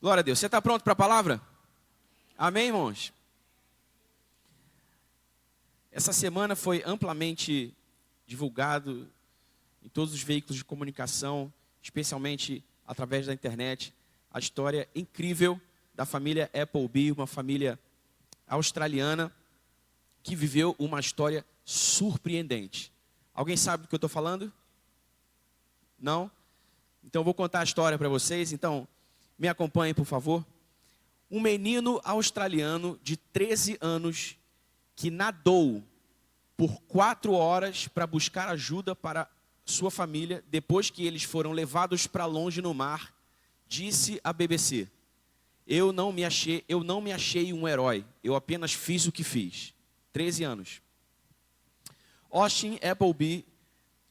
Glória a Deus. Você está pronto para a palavra? Amém, irmãos? Essa semana foi amplamente divulgado em todos os veículos de comunicação, especialmente através da internet, a história incrível da família Appleby, uma família australiana que viveu uma história surpreendente. Alguém sabe do que eu estou falando? Não? Então eu vou contar a história para vocês. Então, me acompanhem, por favor. Um menino australiano de 13 anos que nadou por 4 horas para buscar ajuda para sua família, depois que eles foram levados para longe no mar, disse à BBC: eu não me achei um herói, eu apenas fiz o que fiz. 13 anos. Austin Appleby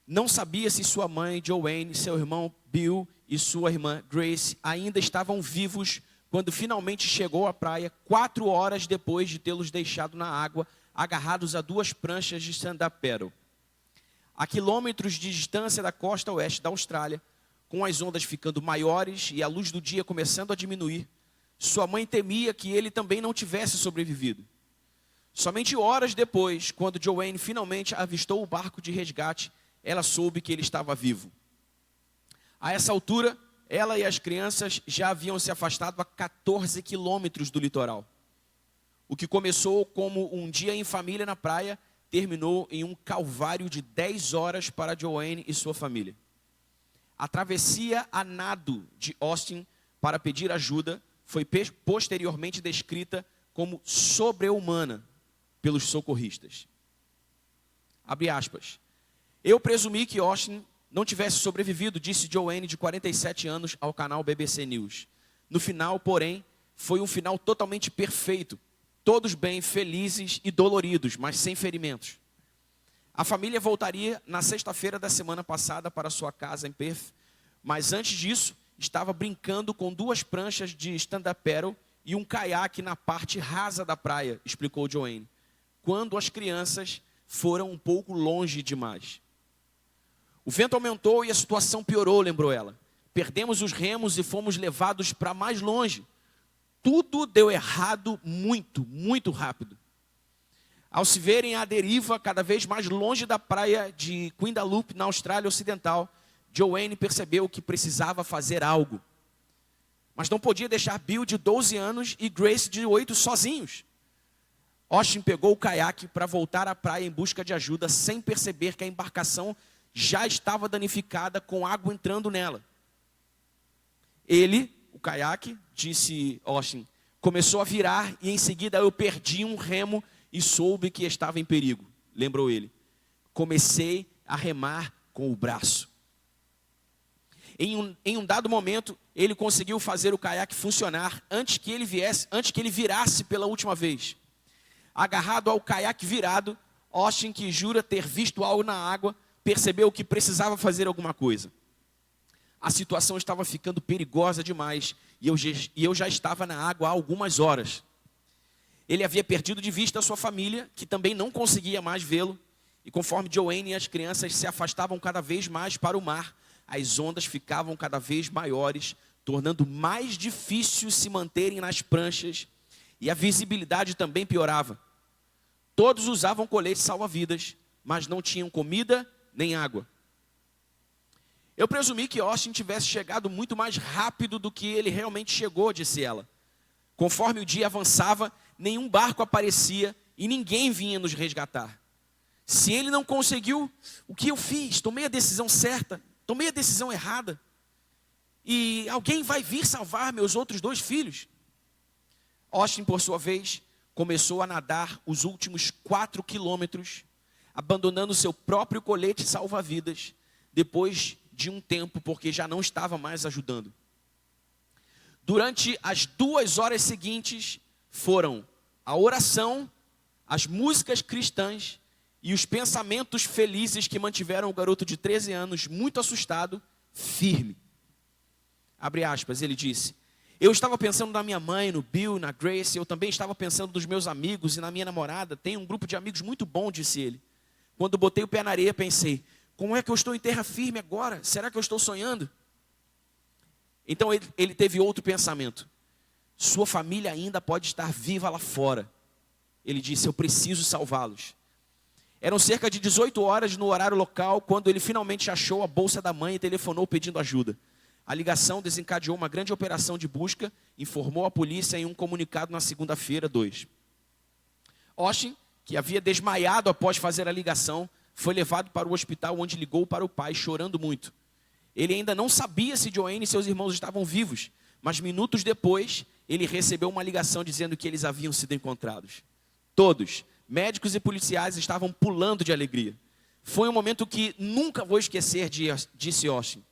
não sabia se sua mãe, Joanne, seu irmão Bill e sua irmã Grace ainda estavam vivos quando finalmente chegou à praia, 4 horas depois de tê-los deixado na água, agarrados a 2 pranchas de stand-up paddle. A quilômetros de distância da costa oeste da Austrália, com as ondas ficando maiores e a luz do dia começando a diminuir, sua mãe temia que ele também não tivesse sobrevivido. Somente horas depois, quando Joanne finalmente avistou o barco de resgate, ela soube que ele estava vivo. A essa altura, ela e as crianças já haviam se afastado a 14 quilômetros do litoral. O que começou como um dia em família na praia, terminou em um calvário de 10 horas para Joanne e sua família. A travessia a nado de Austin para pedir ajuda foi posteriormente descrita como sobre-humana pelos socorristas. Abre aspas. Eu presumi que Austin não tivesse sobrevivido, disse Joanne, de 47 anos, ao canal BBC News. No final, porém, foi um final totalmente perfeito. Todos bem, felizes e doloridos, mas sem ferimentos. A família voltaria na sexta-feira da semana passada para sua casa em Perth, mas antes disso, estava brincando com 2 pranchas de stand-up paddle e um caiaque na parte rasa da praia, explicou Joanne, quando as crianças foram um pouco longe demais. O vento aumentou e a situação piorou, lembrou ela. Perdemos os remos e fomos levados para mais longe. Tudo deu errado muito, muito rápido. Ao se verem à deriva, cada vez mais longe da praia de Quindaloop, na Austrália Ocidental, Joanne percebeu que precisava fazer algo. Mas não podia deixar Bill, de 12 anos, e Grace, de 8, sozinhos. Austin pegou o caiaque para voltar à praia em busca de ajuda, sem perceber que a embarcação já estava danificada, com água entrando nela. Ele, o caiaque, disse Austin, começou a virar e em seguida eu perdi um remo e soube que estava em perigo, lembrou ele. Comecei a remar com o braço. Em um dado momento, ele conseguiu fazer o caiaque funcionar antes que ele virasse pela última vez. Agarrado ao caiaque virado, Austin, que jura ter visto algo na água, percebeu que precisava fazer alguma coisa. A situação estava ficando perigosa demais e eu já estava na água há algumas horas. Ele havia perdido de vista a sua família, que também não conseguia mais vê-lo, e conforme Joanne e as crianças se afastavam cada vez mais para o mar, as ondas ficavam cada vez maiores, tornando mais difícil se manterem nas pranchas, e a visibilidade também piorava. Todos usavam coletes salva-vidas, mas não tinham comida nem água. Eu presumi que Austin tivesse chegado muito mais rápido do que ele realmente chegou, disse ela. Conforme o dia avançava, nenhum barco aparecia e ninguém vinha nos resgatar. Se ele não conseguiu, o que eu fiz? Tomei a decisão certa? Tomei a decisão errada? E alguém vai vir salvar meus outros 2 filhos? Austin, por sua vez, começou a nadar os últimos 4 quilômetros, abandonando seu próprio colete salva-vidas, depois de um tempo, porque já não estava mais ajudando. Durante as 2 horas seguintes, foram a oração, as músicas cristãs e os pensamentos felizes que mantiveram o garoto de 13 anos, muito assustado, firme. Abre aspas, ele disse: eu estava pensando na minha mãe, no Bill, na Grace, eu também estava pensando nos meus amigos e na minha namorada. Tenho um grupo de amigos muito bom, disse ele. Quando botei o pé na areia, pensei, como é que eu estou em terra firme agora? Será que eu estou sonhando? Então ele teve outro pensamento. Sua família ainda pode estar viva lá fora. Ele disse, eu preciso salvá-los. Eram cerca de 18 horas no horário local, quando ele finalmente achou a bolsa da mãe e telefonou pedindo ajuda. A ligação desencadeou uma grande operação de busca, informou a polícia em um comunicado na segunda-feira, 2. Austin, que havia desmaiado após fazer a ligação, foi levado para o hospital, onde ligou para o pai, chorando muito. Ele ainda não sabia se Joanne e seus irmãos estavam vivos, mas minutos depois, ele recebeu uma ligação dizendo que eles haviam sido encontrados. Todos, médicos e policiais, estavam pulando de alegria. Foi um momento que nunca vou esquecer, disse Austin.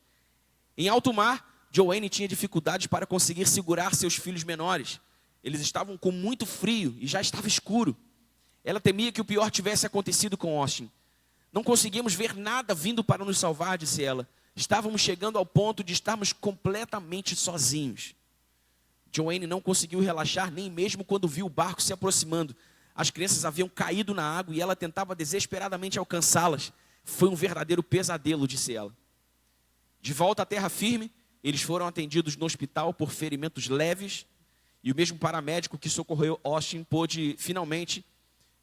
Em alto mar, Joanne tinha dificuldades para conseguir segurar seus filhos menores. Eles estavam com muito frio e já estava escuro. Ela temia que o pior tivesse acontecido com Austin. Não conseguíamos ver nada vindo para nos salvar, disse ela. Estávamos chegando ao ponto de estarmos completamente sozinhos. Joanne não conseguiu relaxar nem mesmo quando viu o barco se aproximando. As crianças haviam caído na água e ela tentava desesperadamente alcançá-las. Foi um verdadeiro pesadelo, disse ela. De volta à terra firme, eles foram atendidos no hospital por ferimentos leves. E o mesmo paramédico que socorreu Austin pôde finalmente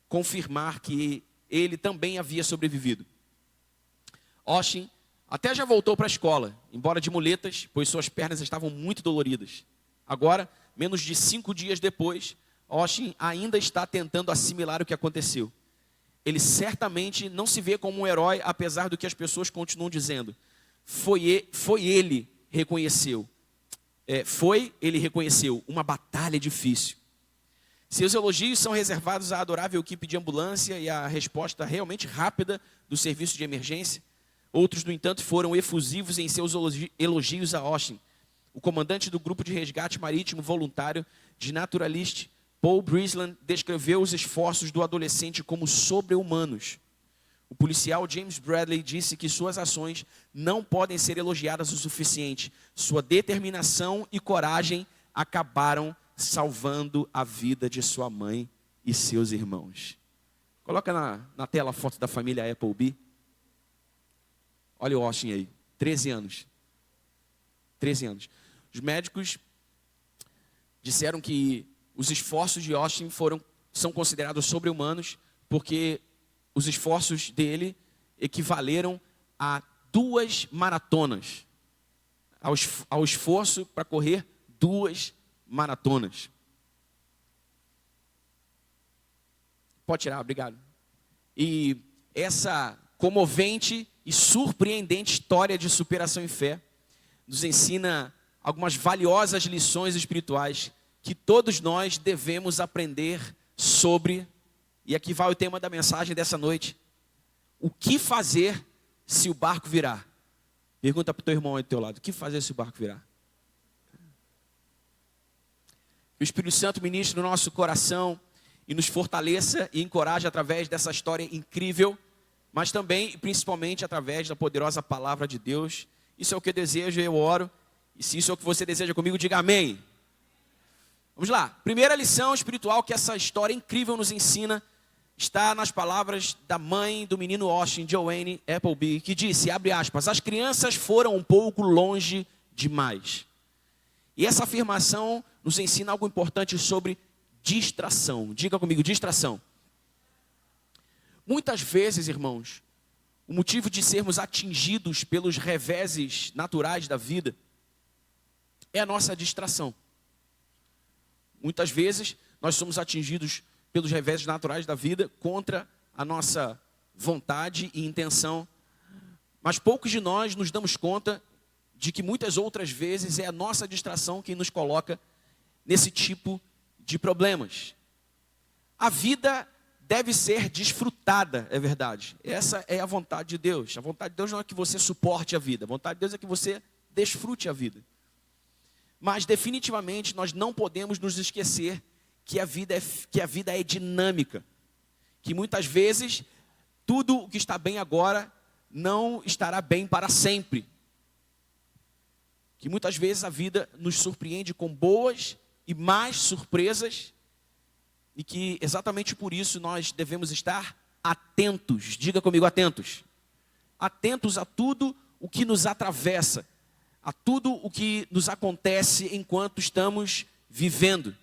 confirmar que ele também havia sobrevivido. Austin até já voltou para a escola, embora de muletas, pois suas pernas estavam muito doloridas. Agora, menos de 5 dias depois, Austin ainda está tentando assimilar o que aconteceu. Ele certamente não se vê como um herói, apesar do que as pessoas continuam dizendo. Ele reconheceu uma batalha difícil. Seus elogios são reservados à adorável equipe de ambulância e à resposta realmente rápida do serviço de emergência. Outros, no entanto, foram efusivos em seus elogios a Austin. O comandante do grupo de resgate marítimo voluntário de Naturalist, Paul Brisland, descreveu os esforços do adolescente como sobre-humanos. O policial James Bradley disse que suas ações não podem ser elogiadas o suficiente. Sua determinação e coragem acabaram salvando a vida de sua mãe e seus irmãos. Coloca na tela a foto da família Appleby. Olha o Austin aí, 13 anos. 13 anos. Os médicos disseram que os esforços de Austin são considerados sobre-humanos, porque os esforços dele equivaleram a 2 maratonas. Ao esforço para correr 2 maratonas. Pode tirar, obrigado. E essa comovente e surpreendente história de superação em fé nos ensina algumas valiosas lições espirituais que todos nós devemos aprender sobre, e aqui vai o tema da mensagem dessa noite: o que fazer se o barco virar? Pergunta para o teu irmão aí do teu lado: o que fazer se o barco virar? Que o Espírito Santo ministre no nosso coração e nos fortaleça e encoraje através dessa história incrível, mas também e principalmente através da poderosa palavra de Deus. Isso é o que eu desejo, eu oro. E se isso é o que você deseja comigo, diga amém. Vamos lá. Primeira lição espiritual que essa história incrível nos ensina está nas palavras da mãe do menino Austin, Joanne Appleby, que disse, abre aspas, as crianças foram um pouco longe demais. E essa afirmação nos ensina algo importante sobre distração. Diga comigo, distração. Muitas vezes, irmãos, o motivo de sermos atingidos pelos reveses naturais da vida é a nossa distração. Muitas vezes nós somos atingidos pelos reveses naturais da vida contra a nossa vontade e intenção, mas poucos de nós nos damos conta de que muitas outras vezes é a nossa distração que nos coloca nesse tipo de problemas. A vida deve ser desfrutada, é verdade. Essa é a vontade de Deus. A vontade de Deus não é que você suporte a vida. A vontade de Deus é que você desfrute a vida. Mas definitivamente nós não podemos nos esquecer que a vida é dinâmica. Que muitas vezes tudo o que está bem agora não estará bem para sempre. Que muitas vezes a vida nos surpreende com boas e más surpresas. E que exatamente por isso nós devemos estar atentos. Diga comigo, atentos. Atentos a tudo o que nos atravessa. A tudo o que nos acontece enquanto estamos vivendo.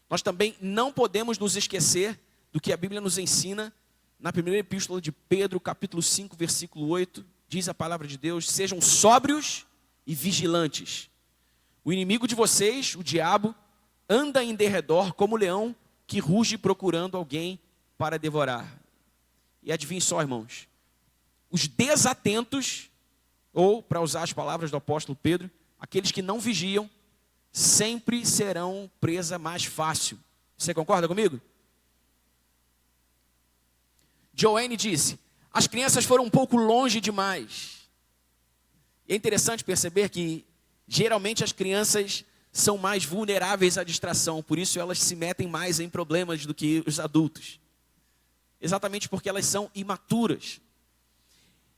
Nós também não podemos nos esquecer do que a Bíblia nos ensina na primeira epístola de Pedro, capítulo 5, versículo 8, diz a palavra de Deus: sejam sóbrios e vigilantes. O inimigo de vocês, o diabo, anda em derredor como leão que ruge procurando alguém para devorar. E adivinhe só, irmãos, os desatentos, ou, para usar as palavras do apóstolo Pedro, aqueles que não vigiam, sempre serão presa mais fácil. Você concorda comigo? Joanne disse: as crianças foram um pouco longe demais. E é interessante perceber que, geralmente, as crianças são mais vulneráveis à distração, por isso elas se metem mais em problemas do que os adultos. Exatamente porque elas são imaturas.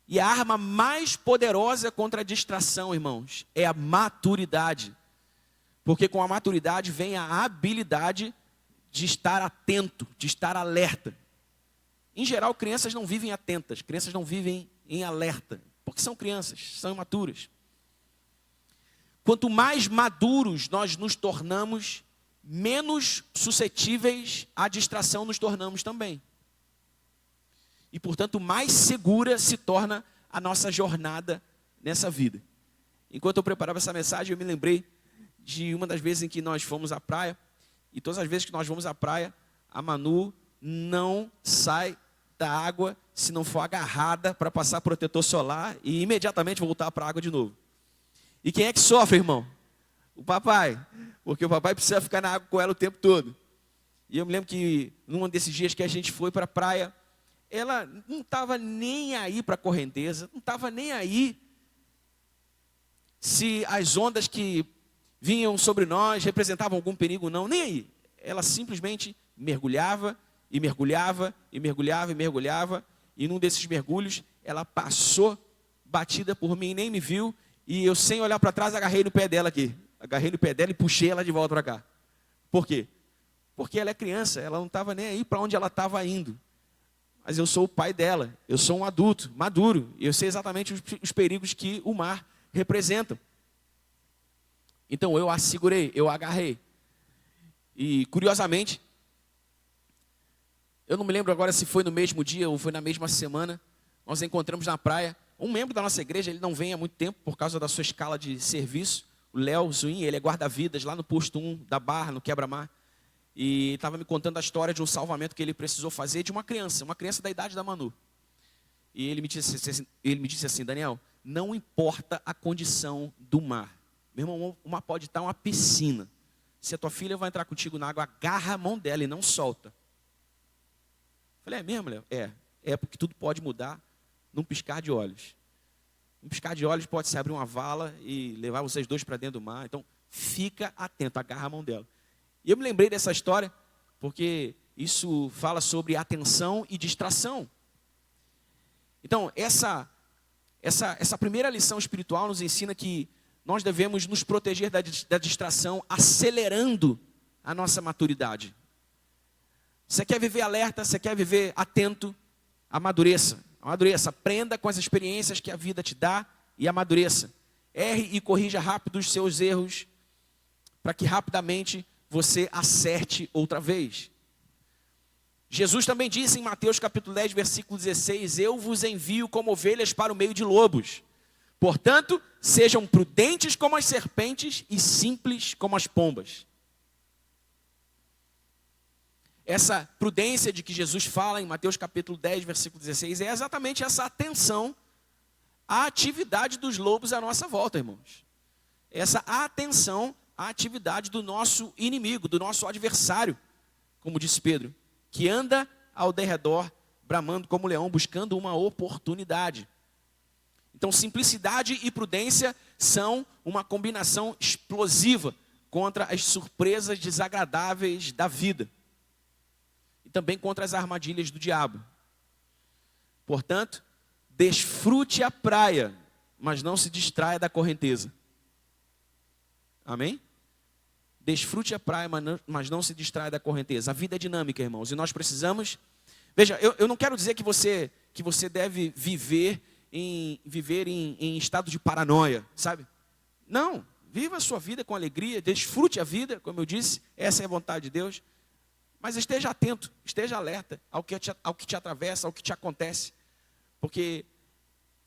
E a arma mais poderosa contra a distração, irmãos, é a maturidade. Porque com a maturidade vem a habilidade de estar atento, de estar alerta. Em geral, crianças não vivem atentas, crianças não vivem em alerta, porque são crianças, são imaturas. Quanto mais maduros nós nos tornamos, menos suscetíveis à distração nos tornamos também. E, portanto, mais segura se torna a nossa jornada nessa vida. Enquanto eu preparava essa mensagem, eu me lembrei de uma das vezes em que nós fomos à praia, e todas as vezes que nós vamos à praia, a Manu não sai da água se não for agarrada para passar protetor solar e imediatamente voltar para a água de novo. E quem é que sofre, irmão? O papai, porque o papai precisa ficar na água com ela o tempo todo. E eu me lembro que num desses dias que a gente foi para a praia, ela não estava nem aí para a correnteza, não estava nem aí se as ondas que vinham sobre nós representavam algum perigo, não, nem aí. Ela simplesmente mergulhava, e mergulhava, e mergulhava, e mergulhava, e num desses mergulhos, ela passou, batida por mim, nem me viu, e eu, sem olhar para trás, agarrei no pé dela aqui. Agarrei no pé dela e puxei ela de volta para cá. Por quê? Porque ela é criança, ela não estava nem aí para onde ela estava indo. Mas eu sou o pai dela, eu sou um adulto, maduro, e eu sei exatamente os perigos que o mar representa. Então eu a segurei, eu a agarrei. E curiosamente, eu não me lembro agora se foi no mesmo dia ou foi na mesma semana, nós encontramos na praia um membro da nossa igreja. Ele não vem há muito tempo por causa da sua escala de serviço, o Léo Zuin, ele é guarda-vidas lá no posto 1 da Barra, no Quebra-Mar. E estava me contando a história de um salvamento que ele precisou fazer de uma criança da idade da Manu. E ele me disse assim: Daniel, não importa a condição do mar. Meu irmão, o mar pode estar uma piscina. Se a tua filha vai entrar contigo na água, agarra a mão dela e não solta. Falei: é mesmo, Léo? É porque tudo pode mudar num piscar de olhos. Um piscar de olhos pode se abrir uma vala e levar vocês dois para dentro do mar. Então, fica atento, agarra a mão dela. E eu me lembrei dessa história porque isso fala sobre atenção e distração. Então, essa primeira lição espiritual nos ensina que nós devemos nos proteger da distração, acelerando a nossa maturidade. Você quer viver alerta, você quer viver atento, amadureça. Aprenda com as experiências que a vida te dá e amadureça. Erre e corrija rápido os seus erros, para que rapidamente você acerte outra vez. Jesus também disse em Mateus capítulo 10, versículo 16: eu vos envio como ovelhas para o meio de lobos. Portanto, sejam prudentes como as serpentes e simples como as pombas. Essa prudência de que Jesus fala em Mateus capítulo 10, versículo 16, é exatamente essa atenção à atividade dos lobos à nossa volta, irmãos. Essa atenção à atividade do nosso inimigo, do nosso adversário, como disse Pedro, que anda ao derredor, bramando como leão, buscando uma oportunidade. Então, simplicidade e prudência são uma combinação explosiva contra as surpresas desagradáveis da vida. E também contra as armadilhas do diabo. Portanto, desfrute a praia, mas não se distraia da correnteza. Amém? Desfrute a praia, mas não se distraia da correnteza. A vida é dinâmica, irmãos, e nós precisamos... Veja, eu não quero dizer que você deve viver em estado de paranoia, sabe? Não, viva a sua vida com alegria, desfrute a vida, como eu disse, essa é a vontade de Deus. Mas esteja atento, esteja alerta ao que te atravessa, ao que te acontece. Porque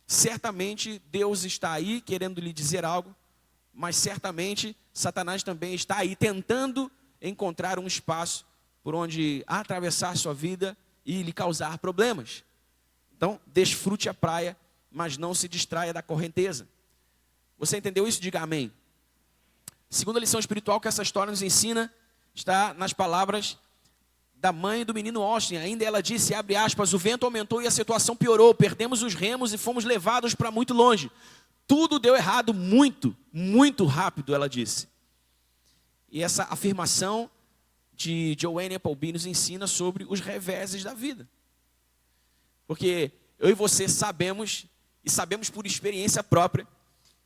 certamente Deus está aí querendo lhe dizer algo, mas certamente Satanás também está aí tentando encontrar um espaço por onde atravessar sua vida e lhe causar problemas. Então, desfrute a praia, mas não se distraia da correnteza. Você entendeu isso? Diga amém. Segunda lição espiritual que essa história nos ensina está nas palavras da mãe do menino Austin. Ainda ela disse, abre aspas, o vento aumentou e a situação piorou, perdemos os remos e fomos levados para muito longe. Tudo deu errado muito, muito rápido, ela disse. E essa afirmação de Joanne Appleby nos ensina sobre os reveses da vida. Porque eu e você sabemos, e sabemos por experiência própria,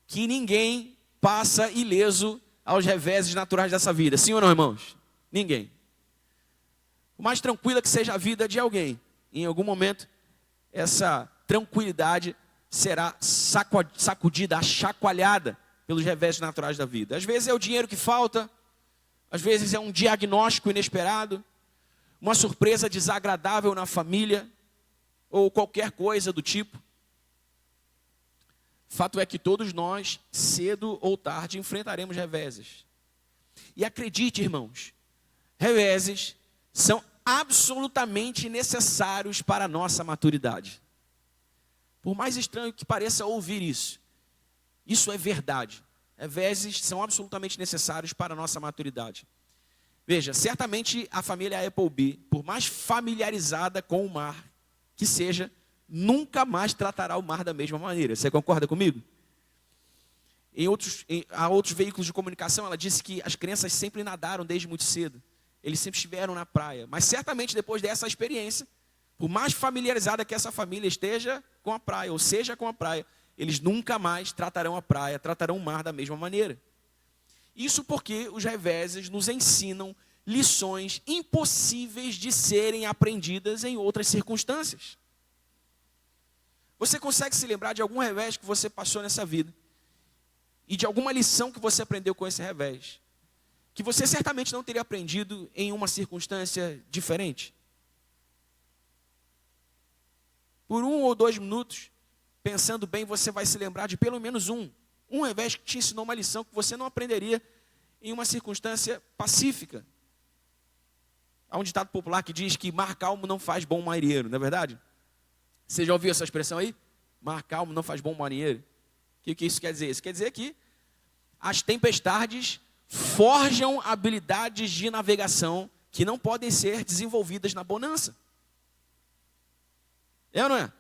que ninguém passa ileso aos reveses naturais dessa vida. Sim ou não, irmãos? Ninguém. Por mais tranquila que seja a vida de alguém, em algum momento, essa tranquilidade será sacudida, achacoalhada pelos reveses naturais da vida. Às vezes é o dinheiro que falta, às vezes é um diagnóstico inesperado, uma surpresa desagradável na família, ou qualquer coisa do tipo. Fato é que todos nós, cedo ou tarde, enfrentaremos reveses. E acredite, irmãos, reveses são absolutamente necessários para a nossa maturidade. Por mais estranho que pareça ouvir isso, isso é verdade. Reveses são absolutamente necessários para a nossa maturidade. Veja, certamente a família Appleby, por mais familiarizada com o mar que seja, nunca mais tratará o mar da mesma maneira. Você concorda comigo? Há outros veículos de comunicação, ela disse que as crianças sempre nadaram desde muito cedo. Eles sempre estiveram na praia. Mas certamente depois dessa experiência, por mais familiarizada que essa família esteja com a praia, ou seja com a praia, eles nunca mais tratarão a praia, tratarão o mar da mesma maneira. Isso porque os reveses nos ensinam lições impossíveis de serem aprendidas em outras circunstâncias. Você consegue se lembrar de algum revés que você passou nessa vida? E de alguma lição que você aprendeu com esse revés? Que você certamente não teria aprendido em uma circunstância diferente? Por 1 ou 2 minutos, pensando bem, você vai se lembrar de pelo menos um revés que te ensinou uma lição que você não aprenderia em uma circunstância pacífica. Há um ditado popular que diz que mar calmo não faz bom marinheiro, não é verdade? Você já ouviu essa expressão aí? Mar calmo não faz bom marinheiro. O que isso quer dizer? Isso quer dizer que as tempestades forjam habilidades de navegação que não podem ser desenvolvidas na bonança. É ou não é?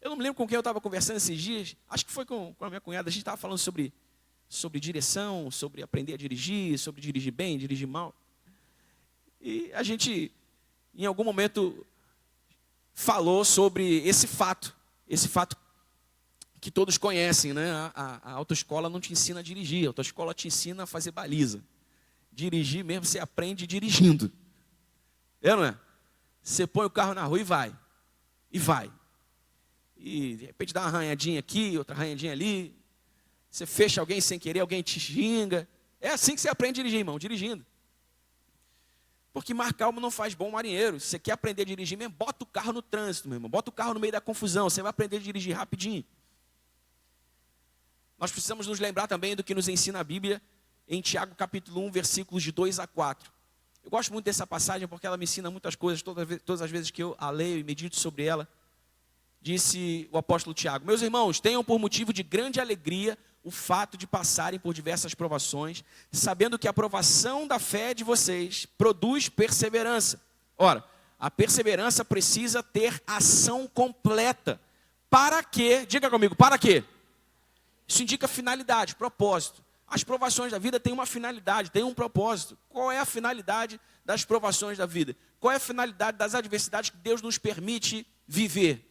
Eu não me lembro com quem eu estava conversando esses dias. Acho que foi com a minha cunhada. A gente estava falando sobre direção, sobre aprender a dirigir, sobre dirigir bem, dirigir mal. E a gente, em algum momento, falou sobre esse fato que todos conhecem, né? A autoescola não te ensina a dirigir, a autoescola te ensina a fazer baliza. Dirigir mesmo, você aprende dirigindo. É ou não é? Você põe o carro na rua e vai. E de repente dá uma arranhadinha aqui, outra arranhadinha ali. Você fecha alguém sem querer, alguém te xinga. É assim que você aprende a dirigir, irmão, dirigindo. Porque mar calmo não faz bom marinheiro. Se você quer aprender a dirigir mesmo, bota o carro no trânsito, meu irmão. Bota o carro no meio da confusão. Você vai aprender a dirigir rapidinho. Nós precisamos nos lembrar também do que nos ensina a Bíblia em Tiago capítulo 1, versículos de 2 a 4. Eu gosto muito dessa passagem porque ela me ensina muitas coisas, todas as vezes que eu a leio e medito sobre ela. Disse o apóstolo Tiago: meus irmãos, tenham por motivo de grande alegria o fato de passarem por diversas provações, sabendo que a provação da fé de vocês produz perseverança. Ora, a perseverança precisa ter ação completa. Para quê? Diga comigo, para quê? Isso indica finalidade, propósito. As provações da vida têm uma finalidade, têm um propósito. Qual é a finalidade das provações da vida? Qual é a finalidade das adversidades que Deus nos permite viver?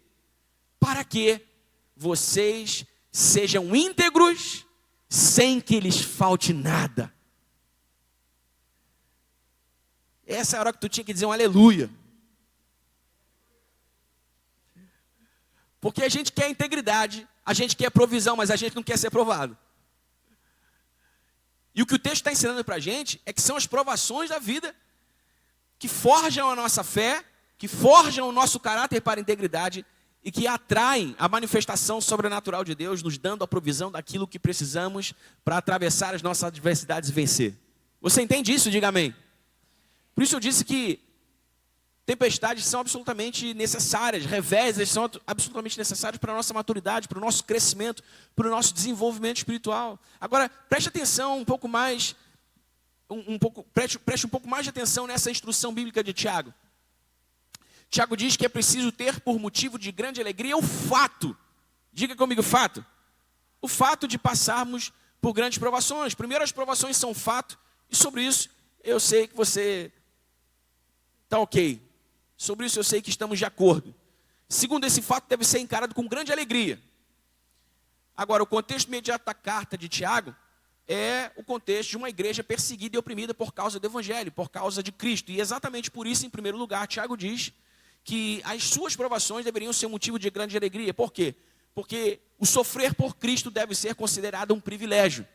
Para que vocês sejam íntegros sem que lhes falte nada. Essa é a hora que tu tinha que dizer um aleluia. Porque a gente quer integridade, a gente quer provisão, mas a gente não quer ser provado. E o que o texto está ensinando para a gente é que são as provações da vida que forjam a nossa fé, que forjam o nosso caráter para a integridade e que atraem a manifestação sobrenatural de Deus, nos dando a provisão daquilo que precisamos para atravessar as nossas adversidades e vencer. Você entende isso? Diga amém. Por isso eu disse que tempestades são absolutamente necessárias, reveses são absolutamente necessários para a nossa maturidade, para o nosso crescimento, para o nosso desenvolvimento espiritual. Agora, preste atenção um pouco mais, preste um pouco mais de atenção nessa instrução bíblica de Tiago. Tiago diz que é preciso ter por motivo de grande alegria o fato, diga comigo fato, o fato de passarmos por grandes provações. Primeiro, as provações são fato, e sobre isso eu sei que você está ok. Sobre isso eu sei que estamos de acordo. Segundo, esse fato deve ser encarado com grande alegria. Agora, o contexto imediato da carta de Tiago é o contexto de uma igreja perseguida e oprimida por causa do Evangelho, por causa de Cristo. E exatamente por isso, em primeiro lugar, Tiago diz que as suas provações deveriam ser um motivo de grande alegria. Por quê? Porque o sofrer por Cristo deve ser considerado um privilégio.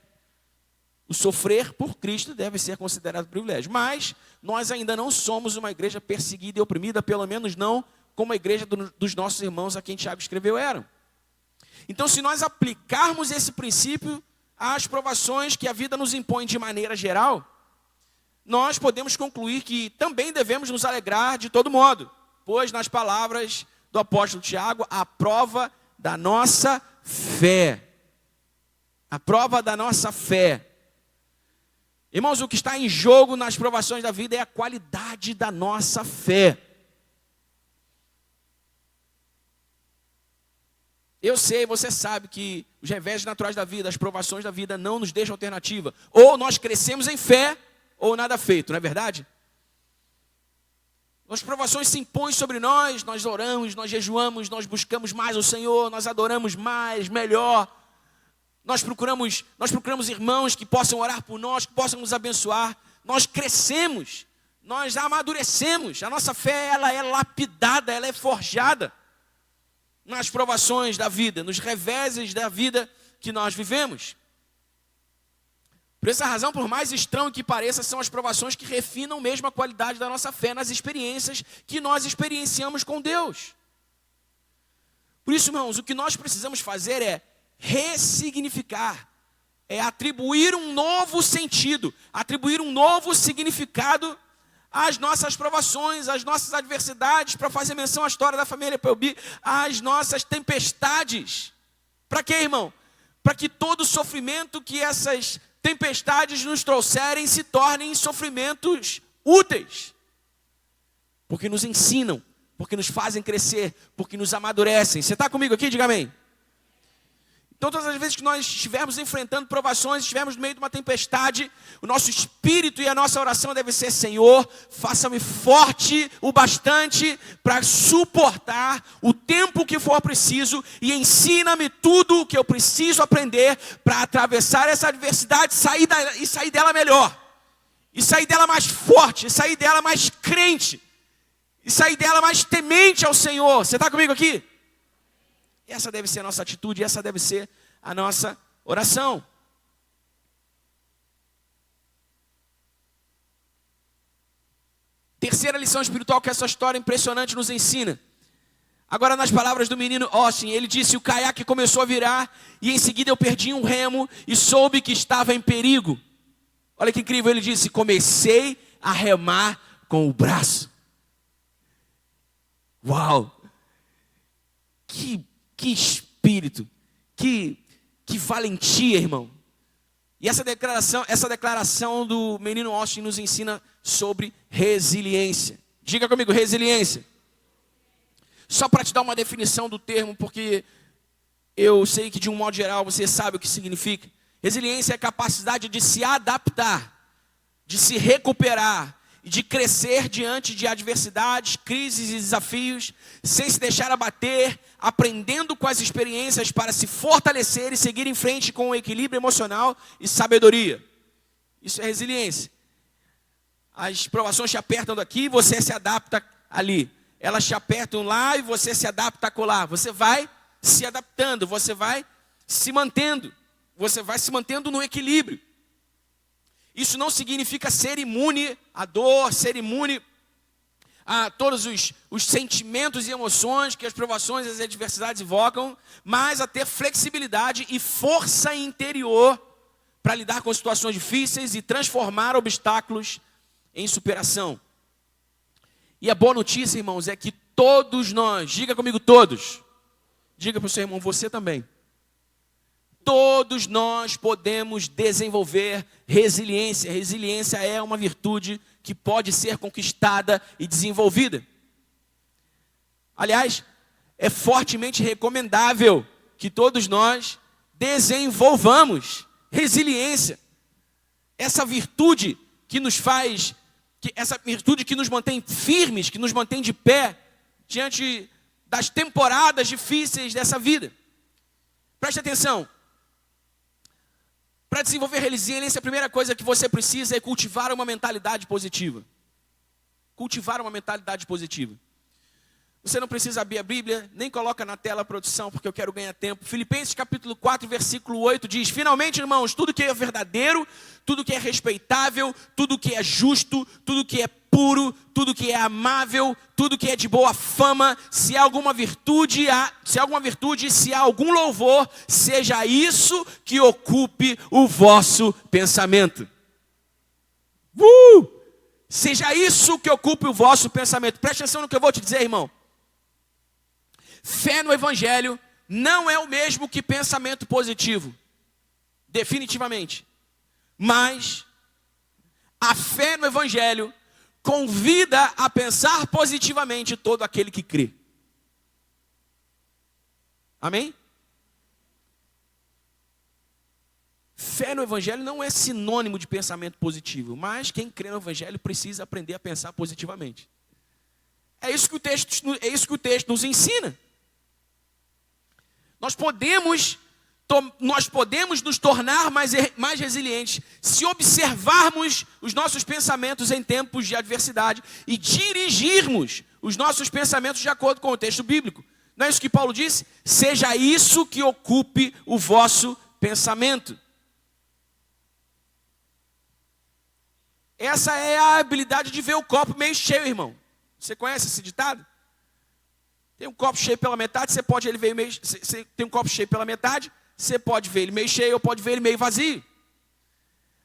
O sofrer por Cristo deve ser considerado um privilégio. Mas nós ainda não somos uma igreja perseguida e oprimida, pelo menos não como a igreja dos nossos irmãos a quem Tiago escreveu eram. Então, se nós aplicarmos esse princípio às provações que a vida nos impõe de maneira geral, nós podemos concluir que também devemos nos alegrar de todo modo, pois, nas palavras do apóstolo Tiago, a prova da nossa fé. A prova da nossa fé. Irmãos, o que está em jogo nas provações da vida é a qualidade da nossa fé. Eu sei, você sabe que os reveses naturais da vida, as provações da vida não nos deixam alternativa. Ou nós crescemos em fé, ou nada feito, não é verdade? As provações se impõem sobre nós, nós oramos, nós jejuamos, nós buscamos mais o Senhor, nós adoramos mais, melhor. Nós procuramos irmãos que possam orar por nós, que possam nos abençoar. Nós crescemos, nós amadurecemos. A nossa fé, ela é lapidada, ela é forjada nas provações da vida, nos reveses da vida que nós vivemos. Por essa razão, por mais estranho que pareça, são as provações que refinam mesmo a qualidade da nossa fé nas experiências que nós experienciamos com Deus. Por isso, irmãos, o que nós precisamos fazer é ressignificar, é atribuir um novo sentido, atribuir um novo significado às nossas provações, às nossas adversidades, para fazer menção à história da família Pelbi, às nossas tempestades. Para quê, irmão? Para que todo sofrimento que essas tempestades nos trouxerem se tornem sofrimentos úteis, porque nos ensinam, porque nos fazem crescer, porque nos amadurecem. Você está comigo aqui? Diga amém. Então, todas as vezes que nós estivermos enfrentando provações, estivermos no meio de uma tempestade, o nosso espírito e a nossa oração deve ser: Senhor, faça-me forte o bastante para suportar o tempo que for preciso e ensina-me tudo o que eu preciso aprender para atravessar essa adversidade e sair dela melhor, e sair dela mais forte, e sair dela mais crente, e sair dela mais temente ao Senhor. Você está comigo aqui? Essa deve ser a nossa atitude, essa deve ser a nossa oração. Terceira lição espiritual que essa história impressionante nos ensina. Agora, nas palavras do menino Austin, ele disse: o caiaque começou a virar e em seguida eu perdi um remo e soube que estava em perigo. Olha que incrível, ele disse: comecei a remar com o braço. Uau! Que espírito, que valentia, irmão. E essa declaração do menino Austin nos ensina sobre resiliência. Diga comigo, resiliência. Só para te dar uma definição do termo, porque eu sei que de um modo geral você sabe o que significa. Resiliência é a capacidade de se adaptar, de se recuperar e de crescer diante de adversidades, crises e desafios, sem se deixar abater, aprendendo com as experiências para se fortalecer e seguir em frente com equilíbrio emocional e sabedoria. Isso é resiliência. As provações te apertam daqui, você se adapta ali. Elas te apertam lá e você se adapta acolá. Você vai se adaptando, você vai se mantendo no equilíbrio. Isso não significa ser imune à dor, ser imune a todos os sentimentos e emoções que as provações e as adversidades invocam, mas a ter flexibilidade e força interior para lidar com situações difíceis e transformar obstáculos em superação. E a boa notícia, irmãos, é que todos nós, diga comigo todos, diga para o seu irmão, você também. Todos nós podemos desenvolver resiliência. Resiliência é uma virtude que pode ser conquistada e desenvolvida. Aliás, é fortemente recomendável que todos nós desenvolvamos resiliência. Essa virtude que nos faz, essa virtude que nos mantém firmes, que nos mantém de pé diante das temporadas difíceis dessa vida. Preste atenção. Para desenvolver resiliência, a primeira coisa que você precisa é cultivar uma mentalidade positiva. Cultivar uma mentalidade positiva. Você não precisa abrir a Bíblia, nem coloca na tela a produção, porque eu quero ganhar tempo. Filipenses capítulo 4, versículo 8 diz: finalmente, irmãos, tudo que é verdadeiro, tudo que é respeitável, tudo que é justo, tudo que é puro, tudo que é amável, tudo que é de boa fama, se há alguma virtude, se há algum louvor, seja isso que ocupe o vosso pensamento. Seja isso que ocupe o vosso pensamento. Preste atenção no que eu vou te dizer, irmão. Fé no Evangelho não é o mesmo que pensamento positivo, definitivamente. Mas a fé no Evangelho convida a pensar positivamente todo aquele que crê. Amém? Fé no Evangelho não é sinônimo de pensamento positivo, mas quem crê no Evangelho precisa aprender a pensar positivamente. É isso que o texto nos ensina. Nós podemos nos tornar mais resilientes se observarmos os nossos pensamentos em tempos de adversidade e dirigirmos os nossos pensamentos de acordo com o texto bíblico. Não é isso que Paulo disse? Seja isso que ocupe o vosso pensamento. Essa é a habilidade de ver o copo meio cheio, irmão. Você conhece esse ditado? Tem um copo cheio pela metade, você pode ver ele meio. Você tem um copo cheio pela metade, você pode ver ele meio cheio ou pode ver ele meio vazio.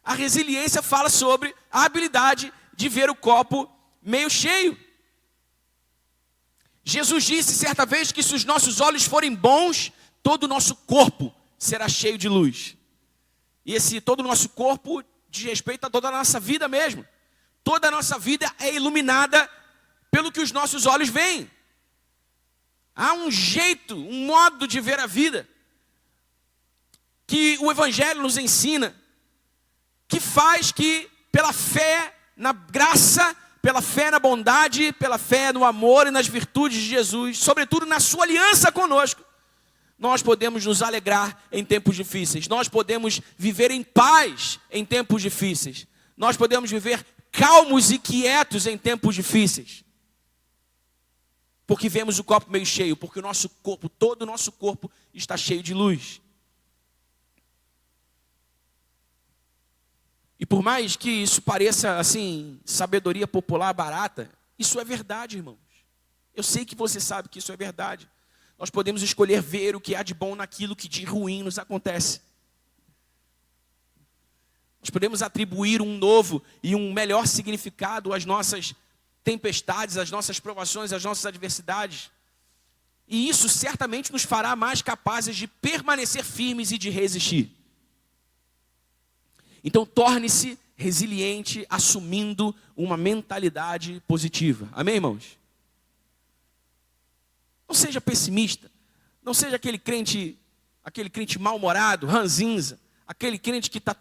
A resiliência fala sobre a habilidade de ver o copo meio cheio. Jesus disse certa vez que se os nossos olhos forem bons, todo o nosso corpo será cheio de luz. E esse todo o nosso corpo diz respeito a toda a nossa vida mesmo. Toda a nossa vida é iluminada pelo que os nossos olhos veem. Há um jeito, um modo de ver a vida que o Evangelho nos ensina, que faz que pela fé na graça, pela fé na bondade, pela fé no amor e nas virtudes de Jesus, sobretudo na sua aliança conosco, nós podemos nos alegrar em tempos difíceis, nós podemos viver em paz em tempos difíceis, nós podemos viver calmos e quietos em tempos difíceis. Porque vemos o copo meio cheio, porque o nosso corpo, todo o nosso corpo está cheio de luz. E por mais que isso pareça, assim, sabedoria popular barata, isso é verdade, irmãos. Eu sei que você sabe que isso é verdade. Nós podemos escolher ver o que há de bom naquilo que de ruim nos acontece. Nós podemos atribuir um novo e um melhor significado às nossas tempestades, às nossas provações, às nossas adversidades. E isso certamente nos fará mais capazes de permanecer firmes e de resistir. Então torne-se resiliente, assumindo uma mentalidade positiva. Amém, irmãos? Não seja pessimista. Não seja aquele crente mal-humorado, ranzinza. Aquele crente que está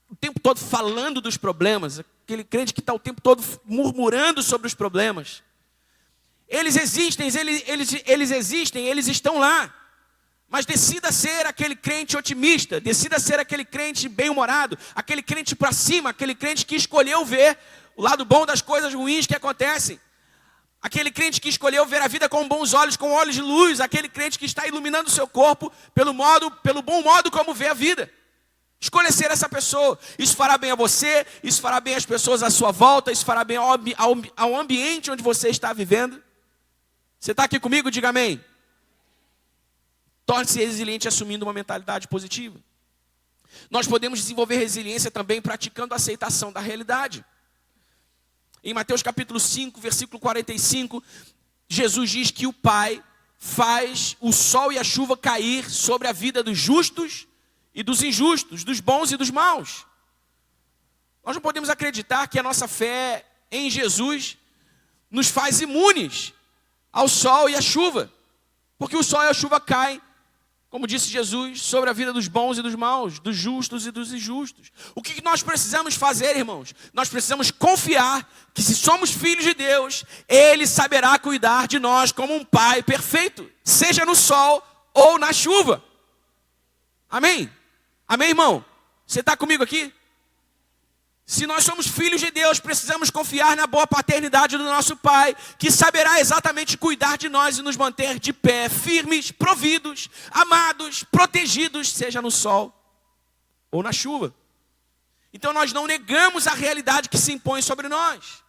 o tempo todo falando dos problemas. Aquele crente que está o tempo todo murmurando sobre os problemas. Eles existem, eles estão lá. Mas decida ser aquele crente otimista, decida ser aquele crente bem-humorado, aquele crente para cima, aquele crente que escolheu ver o lado bom das coisas ruins que acontecem. Aquele crente que escolheu ver a vida com bons olhos, com olhos de luz, aquele crente que está iluminando o seu corpo pelo bom modo como vê a vida. Escolha ser essa pessoa. Isso fará bem a você, isso fará bem às pessoas à sua volta, isso fará bem ao ambiente onde você está vivendo. Você está aqui comigo? Diga amém. Torne-se resiliente assumindo uma mentalidade positiva. Nós podemos desenvolver resiliência também praticando a aceitação da realidade. Em Mateus capítulo 5, versículo 45, Jesus diz que o Pai faz o sol e a chuva cair sobre a vida dos justos e dos injustos, dos bons e dos maus. Nós não podemos acreditar que a nossa fé em Jesus nos faz imunes ao sol e à chuva, porque o sol e a chuva caem, como disse Jesus, sobre a vida dos bons e dos maus, dos justos e dos injustos. O que nós precisamos fazer, irmãos? Nós precisamos confiar que se somos filhos de Deus, Ele saberá cuidar de nós como um Pai perfeito, seja no sol ou na chuva. Amém? Amém, irmão? Você está comigo aqui? Se nós somos filhos de Deus, precisamos confiar na boa paternidade do nosso Pai, que saberá exatamente cuidar de nós e nos manter de pé, firmes, providos, amados, protegidos, seja no sol ou na chuva. Então nós não negamos a realidade que se impõe sobre nós,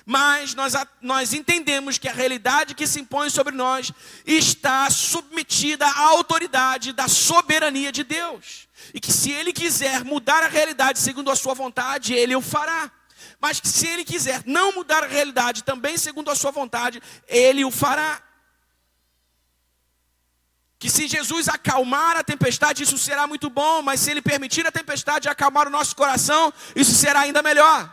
mas nós entendemos que a realidade que se impõe sobre nós está submetida à autoridade da soberania de Deus. E que se Ele quiser mudar a realidade segundo a sua vontade, Ele o fará. Mas que se Ele quiser não mudar a realidade também segundo a sua vontade, Ele o fará. Que se Jesus acalmar a tempestade, isso será muito bom. Mas se Ele permitir a tempestade acalmar o nosso coração, isso será ainda melhor.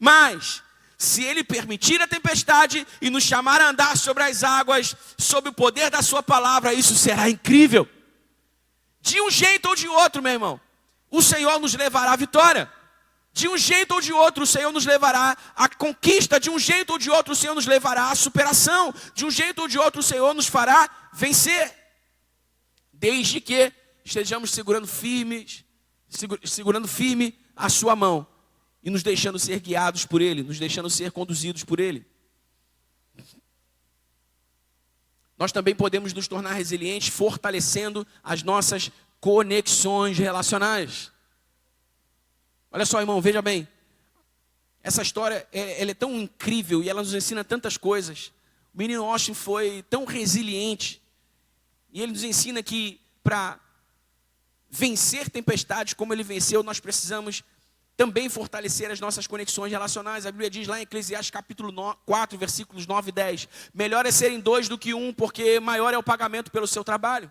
Mas se Ele permitir a tempestade e nos chamar a andar sobre as águas, sob o poder da sua palavra, isso será incrível. De um jeito ou de outro, meu irmão, o Senhor nos levará à vitória. De um jeito ou de outro, o Senhor nos levará à conquista. De um jeito ou de outro, o Senhor nos levará à superação. De um jeito ou de outro, o Senhor nos fará vencer. Desde que estejamos segurando firme a sua mão e nos deixando ser guiados por Ele, nos deixando ser conduzidos por Ele. Nós também podemos nos tornar resilientes fortalecendo as nossas conexões relacionais. Olha só, irmão, veja bem. Essa história ela é tão incrível e ela nos ensina tantas coisas. O menino Austin foi tão resiliente. E ele nos ensina que para vencer tempestades como ele venceu, nós precisamos também fortalecer as nossas conexões relacionais. A Bíblia diz lá em Eclesiastes capítulo 4, versículos 9 e 10. Melhor é serem dois do que um, porque maior é o pagamento pelo seu trabalho.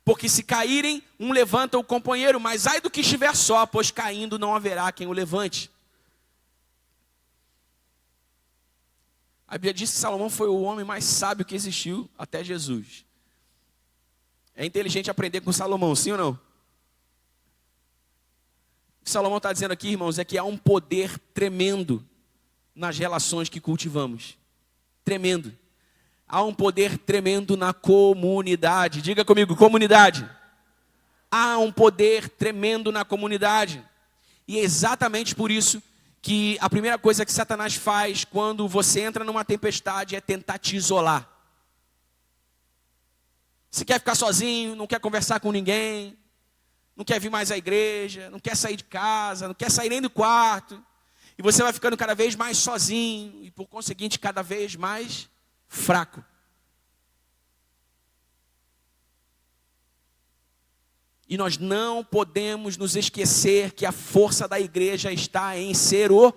Porque se caírem, um levanta o companheiro, mas ai do que estiver só, pois caindo não haverá quem o levante. A Bíblia diz que Salomão foi o homem mais sábio que existiu até Jesus. É inteligente aprender com Salomão, sim ou não? O que Salomão está dizendo aqui, irmãos, é que há um poder tremendo nas relações que cultivamos. Tremendo. Há um poder tremendo na comunidade. Diga comigo, comunidade. Há um poder tremendo na comunidade. E é exatamente por isso que a primeira coisa que Satanás faz quando você entra numa tempestade é tentar te isolar. Você quer ficar sozinho, não quer conversar com ninguém, não quer vir mais à igreja, não quer sair de casa, não quer sair nem do quarto. E você vai ficando cada vez mais sozinho e, por conseguinte, cada vez mais fraco. E nós não podemos nos esquecer que a força da igreja está em ser o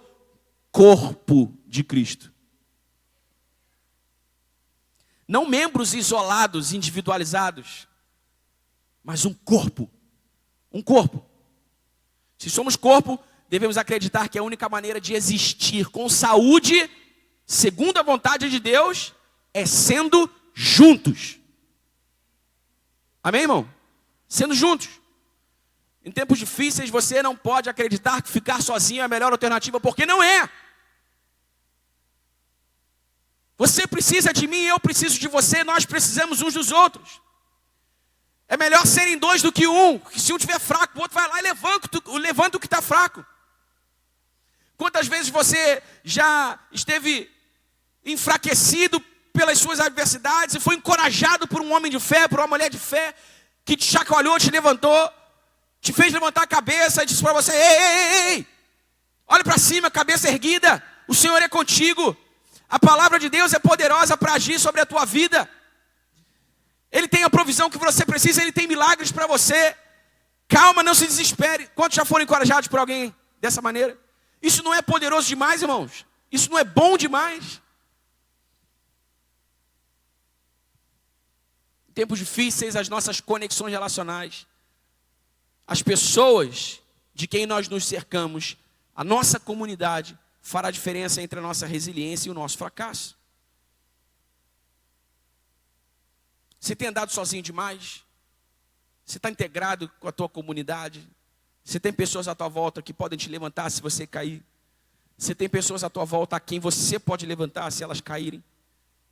corpo de Cristo. Não membros isolados, individualizados, mas um corpo. Um corpo. Se somos corpo, devemos acreditar que a única maneira de existir com saúde, segundo a vontade de Deus, é sendo juntos. Amém, irmão? Sendo juntos. Em tempos difíceis, você não pode acreditar que ficar sozinho é a melhor alternativa, porque não é. Você precisa de mim, eu preciso de você, nós precisamos uns dos outros. É melhor serem dois do que um. Que se um estiver fraco, o outro vai lá e levanta o que está fraco. Quantas vezes você já esteve enfraquecido pelas suas adversidades e foi encorajado por um homem de fé, por uma mulher de fé, que te chacoalhou, te levantou, te fez levantar a cabeça e disse para você: ei, ei, ei, ei, olhe para cima, cabeça erguida, o Senhor é contigo. A palavra de Deus é poderosa para agir sobre a tua vida. Ele tem a provisão que você precisa, Ele tem milagres para você. Calma, não se desespere. Quantos já foram encorajados por alguém dessa maneira? Isso não é poderoso demais, irmãos? Isso não é bom demais? Em tempos difíceis, as nossas conexões relacionais, as pessoas de quem nós nos cercamos, a nossa comunidade, fará diferença entre a nossa resiliência e o nosso fracasso. Você tem andado sozinho demais? Você está integrado com a tua comunidade? Você tem pessoas à tua volta que podem te levantar se você cair? Você tem pessoas à tua volta a quem você pode levantar se elas caírem?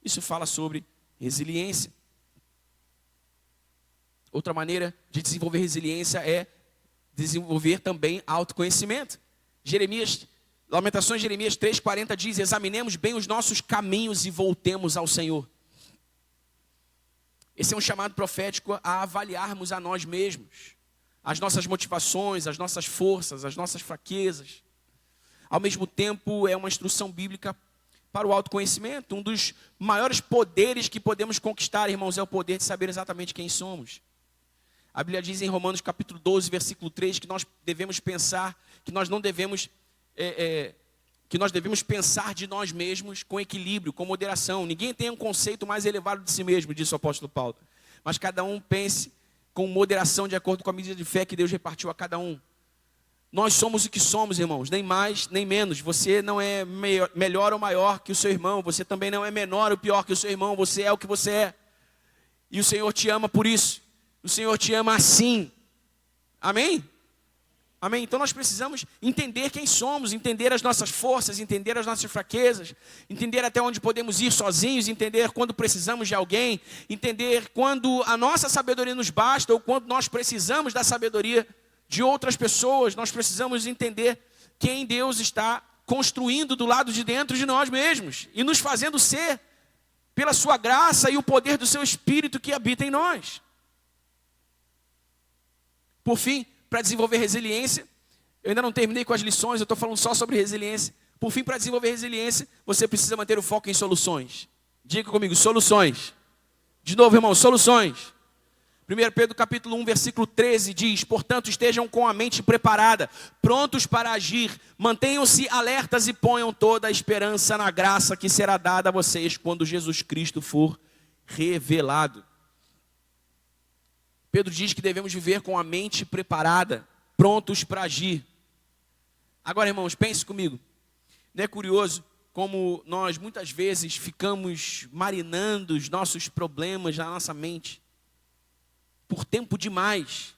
Isso fala sobre resiliência. Outra maneira de desenvolver resiliência é desenvolver também autoconhecimento. Lamentações de Jeremias 3,40 diz: examinemos bem os nossos caminhos e voltemos ao Senhor. Esse é um chamado profético a avaliarmos a nós mesmos, as nossas motivações, as nossas forças, as nossas fraquezas. Ao mesmo tempo, é uma instrução bíblica para o autoconhecimento. Um dos maiores poderes que podemos conquistar, irmãos, é o poder de saber exatamente quem somos. A Bíblia diz em Romanos capítulo 12, versículo 3, que nós devemos pensar, que nós não devemos, que nós devemos pensar de nós mesmos com equilíbrio, com moderação. Ninguém tem um conceito mais elevado de si mesmo, disse o apóstolo Paulo. Mas cada um pense com moderação, de acordo com a medida de fé que Deus repartiu a cada um. Nós somos o que somos, irmãos, nem mais, nem menos. Você não é melhor ou maior que o seu irmão. Você também não é menor ou pior que o seu irmão. Você é o que você é. E o Senhor te ama por isso. O Senhor te ama assim. Amém? Amém? Então nós precisamos entender quem somos, entender as nossas forças, entender as nossas fraquezas, entender até onde podemos ir sozinhos, entender quando precisamos de alguém, entender quando a nossa sabedoria nos basta ou quando nós precisamos da sabedoria de outras pessoas. Nós precisamos entender quem Deus está construindo do lado de dentro de nós mesmos e nos fazendo ser pela sua graça e o poder do seu Espírito que habita em nós. Por fim, para desenvolver resiliência, eu ainda não terminei com as lições, eu estou falando só sobre resiliência. Por fim, para desenvolver resiliência, você precisa manter o foco em soluções. Diga comigo, soluções. De novo, irmão, soluções. 1 Pedro capítulo 1, versículo 13 diz: portanto, estejam com a mente preparada, prontos para agir, mantenham-se alertas e ponham toda a esperança na graça que será dada a vocês quando Jesus Cristo for revelado. Pedro diz que devemos viver com a mente preparada, prontos para agir. Agora, irmãos, pense comigo. Não é curioso como nós muitas vezes ficamos marinando os nossos problemas na nossa mente por tempo demais.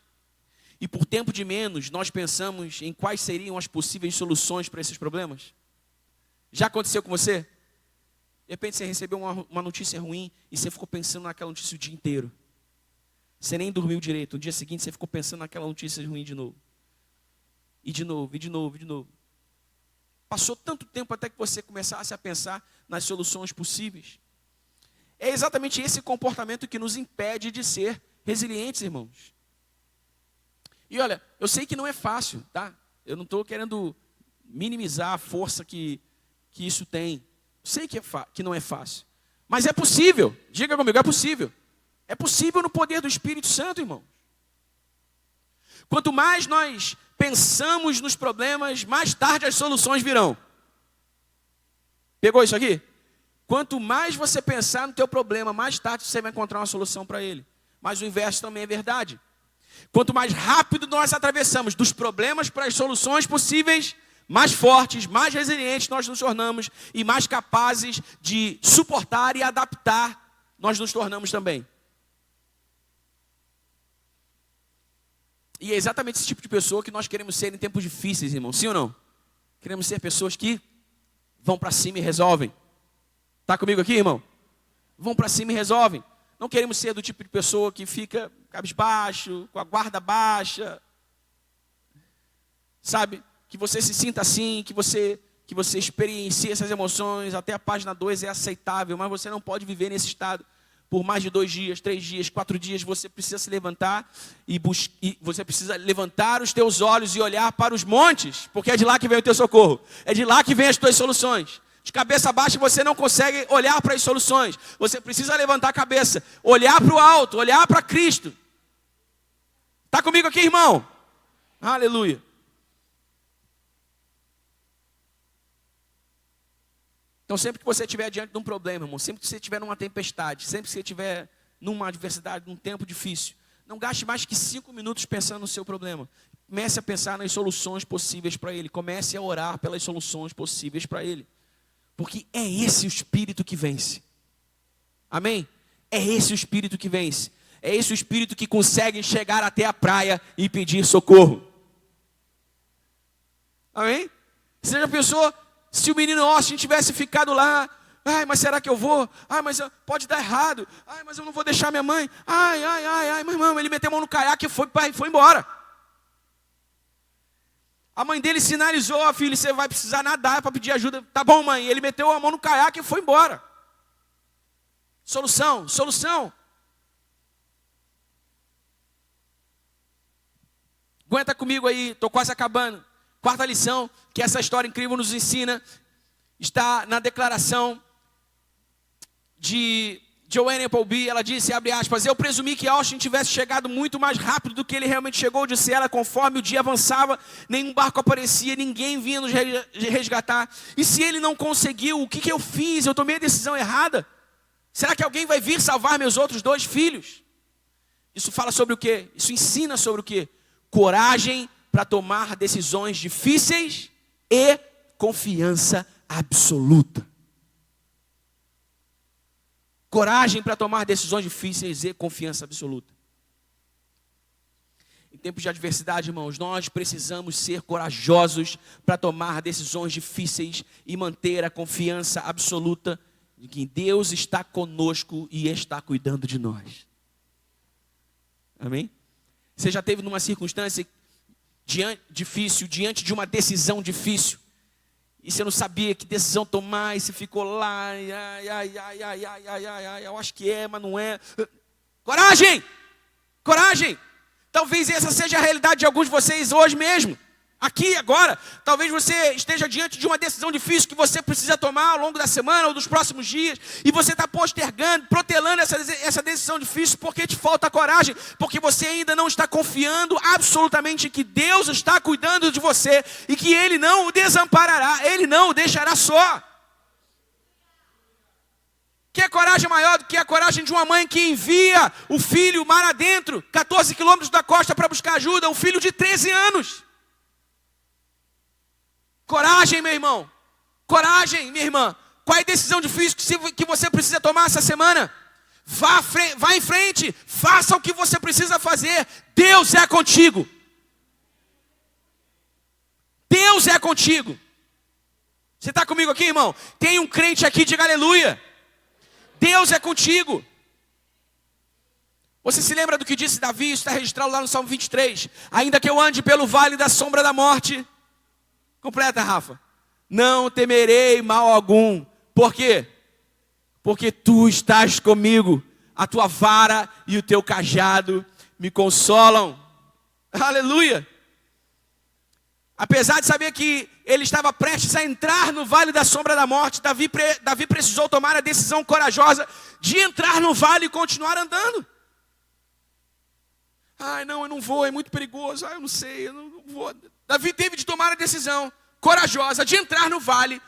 E por tempo de menos, nós pensamos em quais seriam as possíveis soluções para esses problemas? Já aconteceu com você? De repente você recebeu uma notícia ruim e você ficou pensando naquela notícia o dia inteiro. Você nem dormiu direito. No dia seguinte você ficou pensando naquela notícia ruim de novo. E de novo, e de novo, e de novo. Passou tanto tempo até que você começasse a pensar nas soluções possíveis. É exatamente esse comportamento que nos impede de ser resilientes, irmãos. E olha, eu sei que não é fácil, tá? Eu não estou querendo minimizar a força que isso tem. Sei que não é fácil. Mas é possível. Diga comigo, é possível. É possível no poder do Espírito Santo, irmão. Quanto mais nós pensamos nos problemas, mais tarde as soluções virão. Pegou isso aqui? Quanto mais você pensar no teu problema, mais tarde você vai encontrar uma solução para ele. Mas o inverso também é verdade. Quanto mais rápido nós atravessamos dos problemas para as soluções possíveis, mais fortes, mais resilientes nós nos tornamos e mais capazes de suportar e adaptar nós nos tornamos também. E é exatamente esse tipo de pessoa que nós queremos ser em tempos difíceis, irmão. Sim ou não? Queremos ser pessoas que vão para cima e resolvem. Está comigo aqui, irmão? Vão para cima e resolvem. Não queremos ser do tipo de pessoa que fica cabisbaixo, com a guarda baixa. Sabe? Que você se sinta assim, que você experiencie essas emoções. Até a página 2 é aceitável, mas você não pode viver nesse estado. por mais de 2 dias, 3 dias, 4 dias, você precisa se levantar e você precisa levantar os teus olhos e olhar para os montes, porque é de lá que vem o teu socorro, é de lá que vem as tuas soluções. De cabeça baixa você não consegue olhar para as soluções, você precisa levantar a cabeça, olhar para o alto, olhar para Cristo. Está comigo aqui, irmão? Aleluia. Então, sempre que você estiver diante de um problema, irmão, sempre que você estiver numa tempestade, sempre que você estiver numa adversidade, num tempo difícil, não gaste mais que 5 minutos pensando no seu problema. Comece a pensar nas soluções possíveis para ele. Comece a orar pelas soluções possíveis para ele. Porque é esse o espírito que vence. Amém? É esse o espírito que vence. É esse o espírito que consegue chegar até a praia e pedir socorro. Amém? Você já pensou... Se o menino Austin tivesse ficado lá, ai, mas será que eu vou? Ai, mas pode dar errado. Ai, mas eu não vou deixar minha mãe. Ai, meu irmão, ele meteu a mão no caiaque e foi embora. A mãe dele sinalizou, filho, você vai precisar nadar para pedir ajuda. Tá bom, mãe. Ele meteu a mão no caiaque e foi embora. Solução. Aguenta comigo aí, estou quase acabando. 4ª lição, que essa história incrível nos ensina, está na declaração de Joanne Appleby. Ela disse, abre aspas, eu presumi que Austin tivesse chegado muito mais rápido do que ele realmente chegou, disse ela, conforme o dia avançava, nenhum barco aparecia, ninguém vinha nos resgatar. E se ele não conseguiu, o que eu fiz? Eu tomei a decisão errada? Será que alguém vai vir salvar meus outros 2 filhos? Isso fala sobre o quê? Isso ensina sobre o quê? Coragem para tomar decisões difíceis e confiança absoluta. Coragem para tomar decisões difíceis e confiança absoluta. Em tempos de adversidade, irmãos, nós precisamos ser corajosos para tomar decisões difíceis e manter a confiança absoluta de que Deus está conosco e está cuidando de nós. Amém? Você já esteve numa circunstância difícil, diante de uma decisão difícil, e você não sabia que decisão tomar, e você ficou lá, eu acho que é, mas não é. Coragem! Talvez essa seja a realidade de alguns de vocês hoje mesmo, aqui agora. Talvez você esteja diante de uma decisão difícil que você precisa tomar ao longo da semana ou dos próximos dias, e você está postergando, protelando essa decisão difícil porque te falta coragem, porque você ainda não está confiando absolutamente que Deus está cuidando de você e que Ele não o desamparará, Ele não o deixará só. Que é coragem maior do que a coragem de uma mãe que envia o filho mar adentro, 14 quilômetros da costa para buscar ajuda, um filho de 13 anos. Coragem, meu irmão. Coragem, minha irmã. Qual é a decisão difícil que você precisa tomar essa semana? Vá em frente. Faça o que você precisa fazer. Deus é contigo. Deus é contigo. Você está comigo aqui, irmão? Tem um crente aqui, diga aleluia. Deus é contigo. Você se lembra do que disse Davi? Isso está registrado lá no Salmo 23. Ainda que eu ande pelo vale da sombra da morte. Completa, Rafa. Não temerei mal algum. Por quê? Porque tu estás comigo. A tua vara e o teu cajado me consolam. Aleluia. Apesar de saber que ele estava prestes a entrar no vale da sombra da morte, Davi precisou tomar a decisão corajosa de entrar no vale e continuar andando. Ai, não, eu não vou, é muito perigoso. Ai, eu não sei, eu não vou. Davi teve de tomar a decisão corajosa de entrar no vale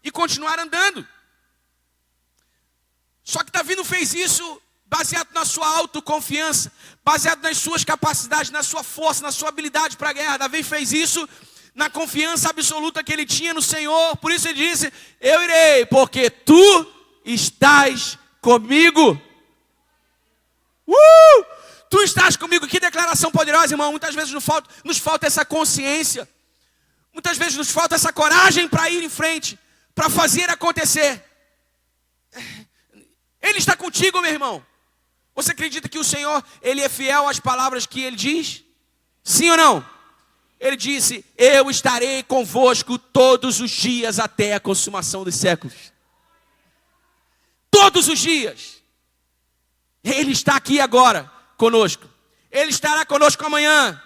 e continuar andando. Só que Davi não fez isso baseado na sua autoconfiança, baseado nas suas capacidades, na sua força, na sua habilidade para a guerra. Davi fez isso na confiança absoluta que ele tinha no Senhor. Por isso ele disse, eu irei, porque tu estás comigo. Tu estás comigo. Que declaração poderosa, irmão. Muitas vezes nos falta essa consciência. Muitas vezes nos falta essa coragem para ir em frente, para fazer acontecer. Ele está contigo, meu irmão. Você acredita que o Senhor, Ele é fiel às palavras que Ele diz? Sim ou não? Ele disse, eu estarei convosco todos os dias até a consumação dos séculos. Todos os dias. Ele está aqui agora conosco. Ele estará conosco amanhã,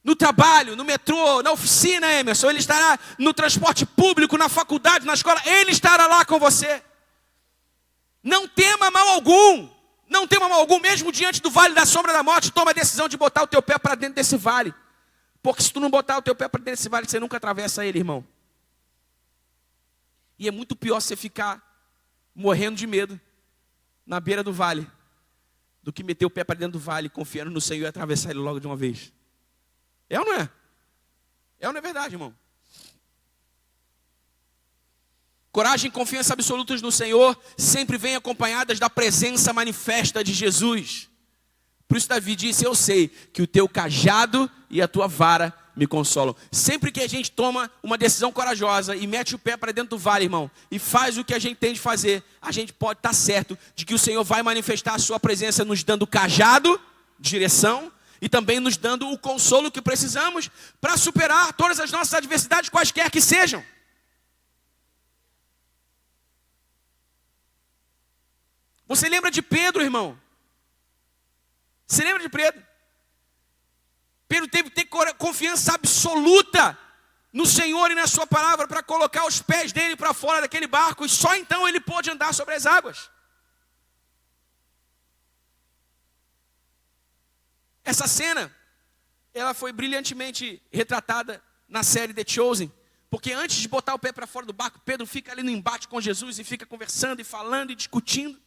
no trabalho, no metrô, na oficina, Emerson. Ele estará no transporte público, na faculdade, na escola. Ele estará lá com você. Não tema mal algum. Não tema mal algum. Mesmo diante do vale da sombra da morte, toma a decisão de botar o teu pé para dentro desse vale. Porque se tu não botar o teu pé para dentro desse vale, você nunca atravessa ele, irmão. E é muito pior você ficar morrendo de medo na beira do vale do que meter o pé para dentro do vale, confiando no Senhor e atravessar ele logo de uma vez. É ou não é? É ou não é verdade, irmão? Coragem e confiança absolutas no Senhor sempre vêm acompanhadas da presença manifesta de Jesus. Por isso Davi disse: eu sei que o teu cajado e a tua vara me consolam. Sempre que a gente toma uma decisão corajosa e mete o pé para dentro do vale, irmão, e faz o que a gente tem de fazer, a gente pode estar certo de que o Senhor vai manifestar a sua presença nos dando cajado, direção, e também nos dando o consolo que precisamos para superar todas as nossas adversidades, quaisquer que sejam. Você lembra de Pedro, irmão? Você lembra de Pedro? Pedro teve que ter confiança absoluta no Senhor e na sua palavra para colocar os pés dele para fora daquele barco, e só então ele pôde andar sobre as águas. Essa cena, ela foi brilhantemente retratada na série The Chosen, porque antes de botar o pé para fora do barco, Pedro fica ali no embate com Jesus e fica conversando e falando e discutindo.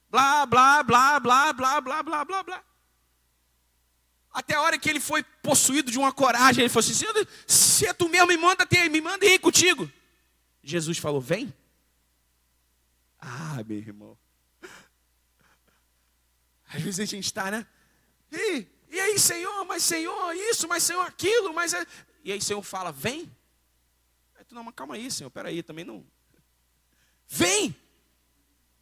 Blá, blá, blá, blá, blá, blá, blá, blá, blá. Até a hora que ele foi possuído de uma coragem, ele falou assim: se é tu mesmo, me manda ir contigo. Jesus falou: vem. Ah, meu irmão. Às vezes a gente está, né? E aí, Senhor, mas Senhor, isso, mas Senhor, aquilo, mas... E aí o Senhor fala: vem. Aí tu: não, mas calma aí, Senhor, peraí, também não... Vem!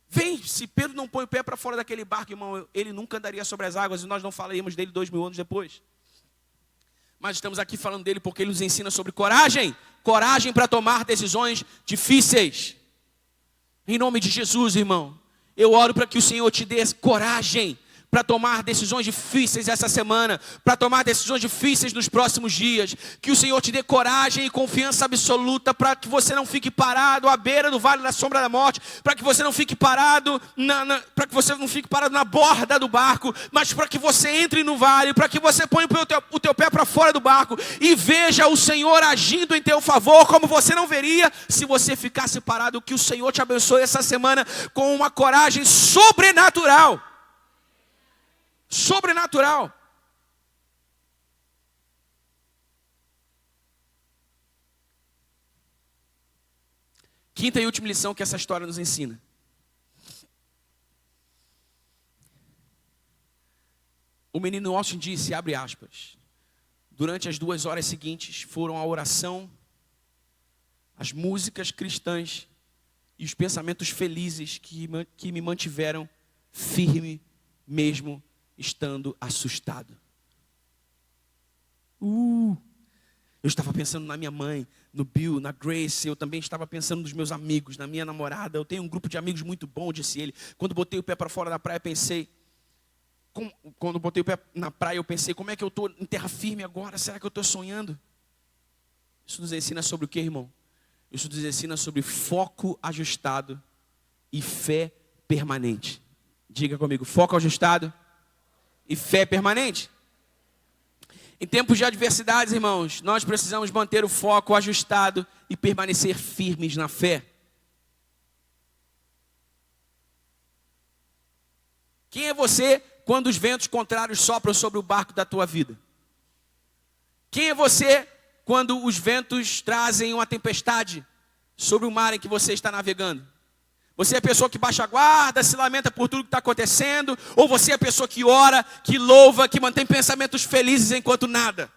Vem! Se Pedro não põe o pé para fora daquele barco, irmão, ele nunca andaria sobre as águas e nós não falaríamos dele 2000 anos depois. Mas estamos aqui falando dele porque ele nos ensina sobre coragem. Coragem para tomar decisões difíceis. Em nome de Jesus, irmão, eu oro para que o Senhor te dê coragem para tomar decisões difíceis essa semana, para tomar decisões difíceis nos próximos dias. Que o Senhor te dê coragem e confiança absoluta para que você não fique parado à beira do vale da sombra da morte, para que você não fique parado para que você não fique parado na borda do barco, mas para que você entre no vale, para que você ponha o teu pé para fora do barco e veja o Senhor agindo em teu favor, como você não veria se você ficasse parado. Que o Senhor te abençoe essa semana com uma coragem sobrenatural. Sobrenatural. Quinta e última lição que essa história nos ensina. O menino Austin disse, abre aspas: durante as 2 horas seguintes foram a oração, as músicas cristãs e os pensamentos felizes que me mantiveram firme mesmo estando assustado. Eu estava pensando na minha mãe, no Bill, na Grace. Eu também estava pensando nos meus amigos, na minha namorada. Eu tenho um grupo de amigos muito bom, disse ele. Quando botei o pé para fora da praia, pensei... Quando botei o pé na praia, eu pensei: como é que eu estou em terra firme agora? Será que eu estou sonhando? Isso nos ensina sobre o que, irmão? Isso nos ensina sobre foco ajustado e fé permanente. Diga comigo: foco ajustado e fé permanente. Em tempos de adversidades, irmãos, nós precisamos manter o foco ajustado e permanecer firmes na fé. Quem é você quando os ventos contrários sopram sobre o barco da tua vida? Quem é você quando os ventos trazem uma tempestade sobre o mar em que você está navegando? Você é a pessoa que baixa a guarda, se lamenta por tudo que está acontecendo? Ou você é a pessoa que ora, que louva, que mantém pensamentos felizes enquanto nada?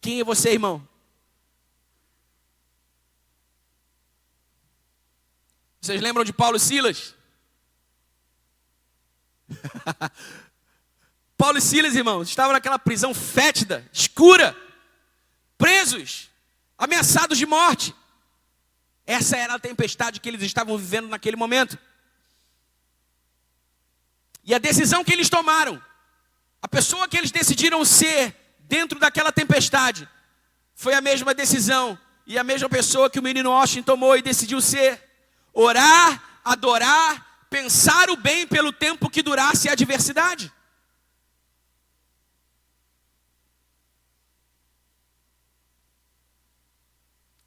Quem é você, irmão? Vocês lembram de Paulo e Silas? Paulo e Silas, irmãos, estavam naquela prisão fétida, escura, presos, ameaçados de morte. Essa era a tempestade que eles estavam vivendo naquele momento. E a decisão que eles tomaram, a pessoa que eles decidiram ser dentro daquela tempestade, foi a mesma decisão e a mesma pessoa que o menino Austin tomou e decidiu ser. Orar, adorar, pensar o bem pelo tempo que durasse a adversidade.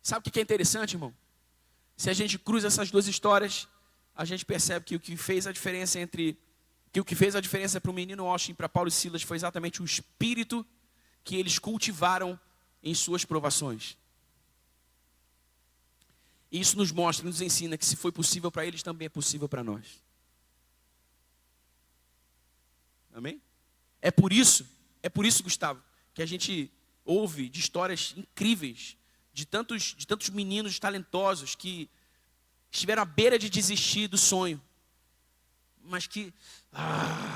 Sabe o que é interessante, irmão? Se a gente cruza essas duas histórias, a gente percebe que o que fez a diferença para o menino Austin e para Paulo e Silas foi exatamente o espírito que eles cultivaram em suas provações. E isso nos mostra, nos ensina que se foi possível para eles, também é possível para nós. Amém? É por isso, Gustavo, que a gente ouve de histórias incríveis, de tantos meninos talentosos que estiveram à beira de desistir do sonho, mas que,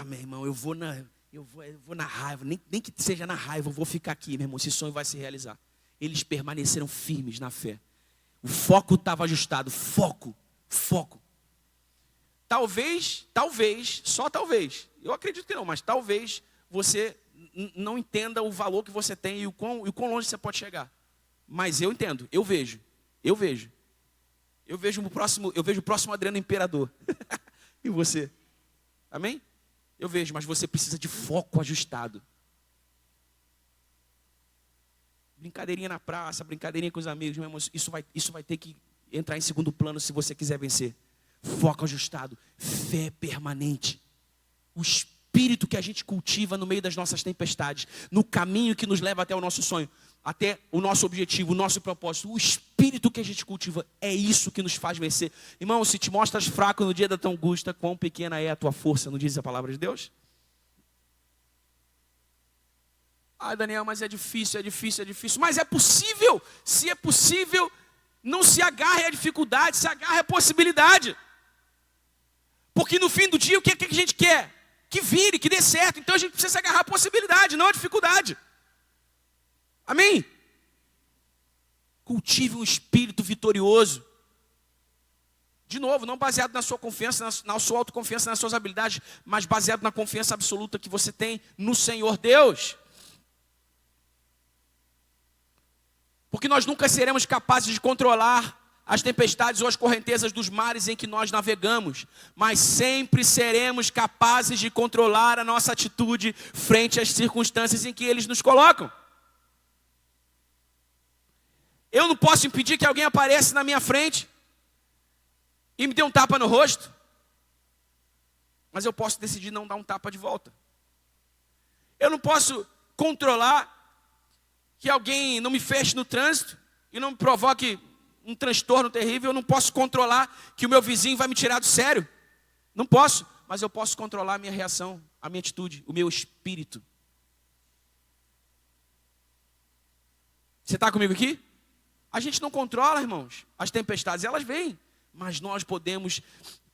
meu irmão, eu vou na raiva, nem que seja na raiva, eu vou ficar aqui, meu irmão, esse sonho vai se realizar. Eles permaneceram firmes na fé. O foco estava ajustado, foco. Talvez, só talvez, eu acredito que não, mas talvez você não entenda o valor que você tem e o quão longe você pode chegar. Mas eu entendo, eu vejo o próximo Adriano Imperador. E você? Amém? Eu vejo, mas você precisa de foco ajustado. Brincadeirinha na praça, brincadeirinha com os amigos, meu irmão, isso vai ter que entrar em segundo plano se você quiser vencer. Foco ajustado, fé permanente. O espírito que a gente cultiva no meio das nossas tempestades, no caminho que nos leva até o nosso sonho, até o nosso objetivo, o nosso propósito, o espírito que a gente cultiva, é isso que nos faz vencer. Irmão, se te mostras fraco no dia da tua angústia, quão pequena é a tua força, não diz a palavra de Deus? Daniel, mas é difícil. Mas é possível. Se é possível, não se agarre à dificuldade, se agarre à possibilidade. Porque no fim do dia, o que a gente quer? Que vire, que dê certo. Então a gente precisa se agarrar à possibilidade, não à dificuldade. Amém? Cultive um espírito vitorioso. De novo, não baseado na sua confiança, na sua autoconfiança, nas suas habilidades, mas baseado na confiança absoluta que você tem no Senhor Deus. Porque nós nunca seremos capazes de controlar as tempestades ou as correntezas dos mares em que nós navegamos, mas sempre seremos capazes de controlar a nossa atitude frente às circunstâncias em que eles nos colocam. Eu não posso impedir que alguém apareça na minha frente e me dê um tapa no rosto, mas eu posso decidir não dar um tapa de volta. Eu não posso controlar que alguém não me feche no trânsito e não me provoque um transtorno terrível. Eu não posso controlar que o meu vizinho vai me tirar do sério. Não posso, mas eu posso controlar a minha reação, a minha atitude, o meu espírito. Você está comigo aqui? A gente não controla, irmãos, as tempestades, elas vêm. Mas nós podemos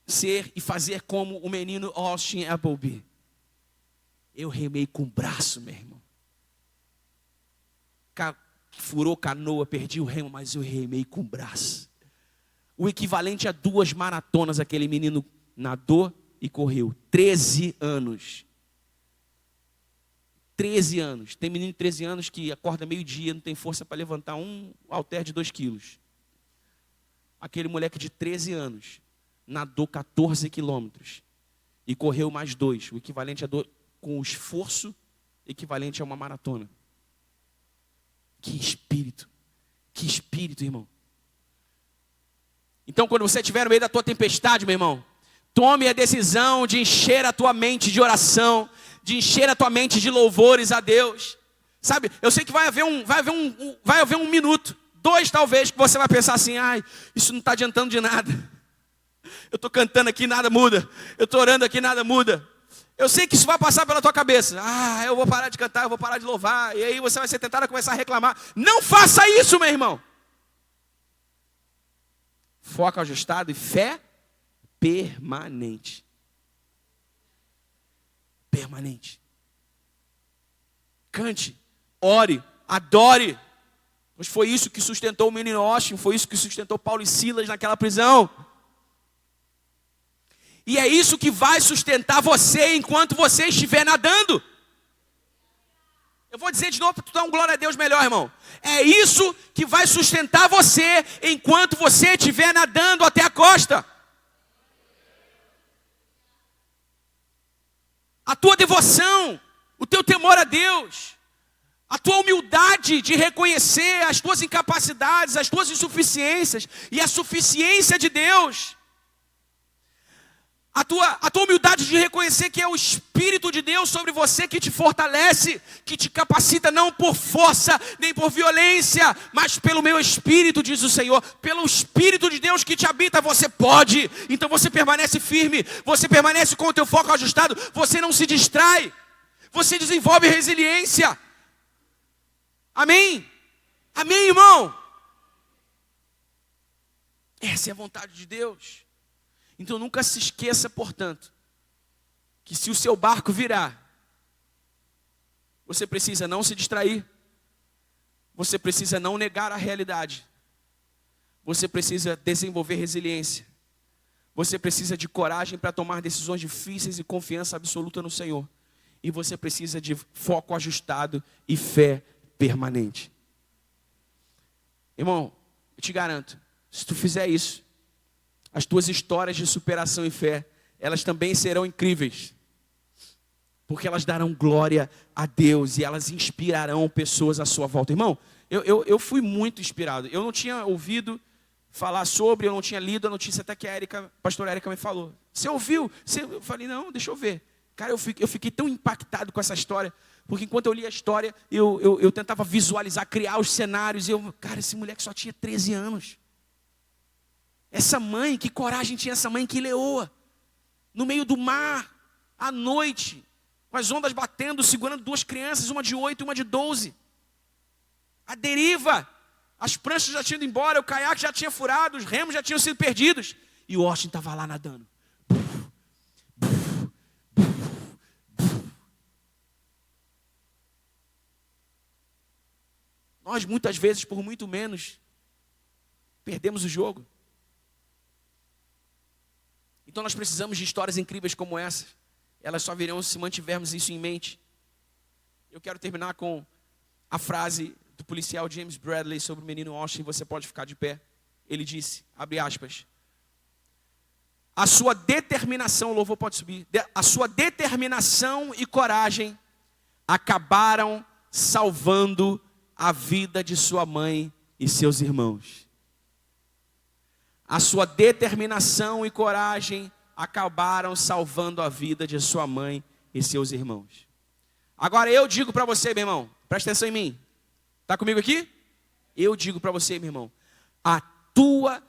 ser e fazer como o menino Austin Appleby. Eu remei com o braço, meu irmão. Furou canoa, perdi o remo, mas eu remei com o braço. O equivalente a 2 maratonas, aquele menino nadou e correu. 13 anos. 13 anos. Tem menino de 13 anos que acorda meio-dia, não tem força para levantar um halter de 2 quilos. Aquele moleque de 13 anos nadou 14 quilômetros e correu mais 2, o equivalente a com o esforço equivalente a uma maratona. Que espírito, irmão. Então, quando você estiver no meio da tua tempestade, meu irmão, tome a decisão de encher a tua mente de oração, de encher a tua mente de louvores a Deus. Sabe, eu sei que vai haver um minuto, 2 talvez, que você vai pensar assim, isso não está adiantando de nada. Eu estou cantando aqui, nada muda. Eu estou orando aqui, nada muda. Eu sei que isso vai passar pela tua cabeça. Eu vou parar de cantar, eu vou parar de louvar. E aí você vai ser tentado a começar a reclamar. Não faça isso, meu irmão. Foco ajustado e fé permanente. Permanente. Cante, ore, adore. Mas foi isso que sustentou o menino Austin, foi isso que sustentou Paulo e Silas naquela prisão. E é isso que vai sustentar você enquanto você estiver nadando. Eu vou dizer de novo para tu dar um glória a Deus melhor, irmão. É isso que vai sustentar você enquanto você estiver nadando até a costa. A tua devoção, o teu temor a Deus, a tua humildade de reconhecer as tuas incapacidades, as tuas insuficiências e a suficiência de Deus. A tua humildade de reconhecer que é o Espírito de Deus sobre você que te fortalece, que te capacita não por força, nem por violência, mas pelo meu Espírito, diz o Senhor. Pelo Espírito de Deus que te habita, você pode. Então você permanece firme, você permanece com o teu foco ajustado, você não se distrai, você desenvolve resiliência. Amém? Amém, irmão? Essa é a vontade de Deus. Então nunca se esqueça, portanto, que se o seu barco virar, você precisa não se distrair, você precisa não negar a realidade, você precisa desenvolver resiliência, você precisa de coragem para tomar decisões difíceis e confiança absoluta no Senhor, e você precisa de foco ajustado e fé permanente. Irmão, eu te garanto, se tu fizer isso, as tuas histórias de superação e fé, elas também serão incríveis. Porque elas darão glória a Deus e elas inspirarão pessoas à sua volta. Irmão, eu fui muito inspirado. Eu não tinha ouvido falar sobre, eu não tinha lido a notícia até que a pastora Érica me falou. Você ouviu? Eu falei, não, deixa eu ver. Cara, eu fiquei tão impactado com essa história, porque enquanto eu li a história, eu tentava visualizar, criar os cenários. Cara, esse moleque só tinha 13 anos. Essa mãe, que coragem tinha essa mãe que leoa, no meio do mar, à noite, com as ondas batendo, segurando duas crianças, uma de 8 e uma de 12. A deriva, as pranchas já tinham ido embora, o caiaque já tinha furado, os remos já tinham sido perdidos. E o Austin estava lá nadando. Nós muitas vezes, por muito menos, perdemos o jogo. Então nós precisamos de histórias incríveis como essa. Elas só virão se mantivermos isso em mente. Eu quero terminar com a frase do policial James Bradley sobre o menino Austin. Você pode ficar de pé. Ele disse, abre aspas, a sua determinação, o louvor pode subir, a sua determinação e coragem acabaram salvando a vida de sua mãe e seus irmãos. A sua determinação e coragem acabaram salvando a vida de sua mãe e seus irmãos. Agora eu digo para você, meu irmão, presta atenção em mim. Está comigo aqui? Eu digo para você, meu irmão, a tua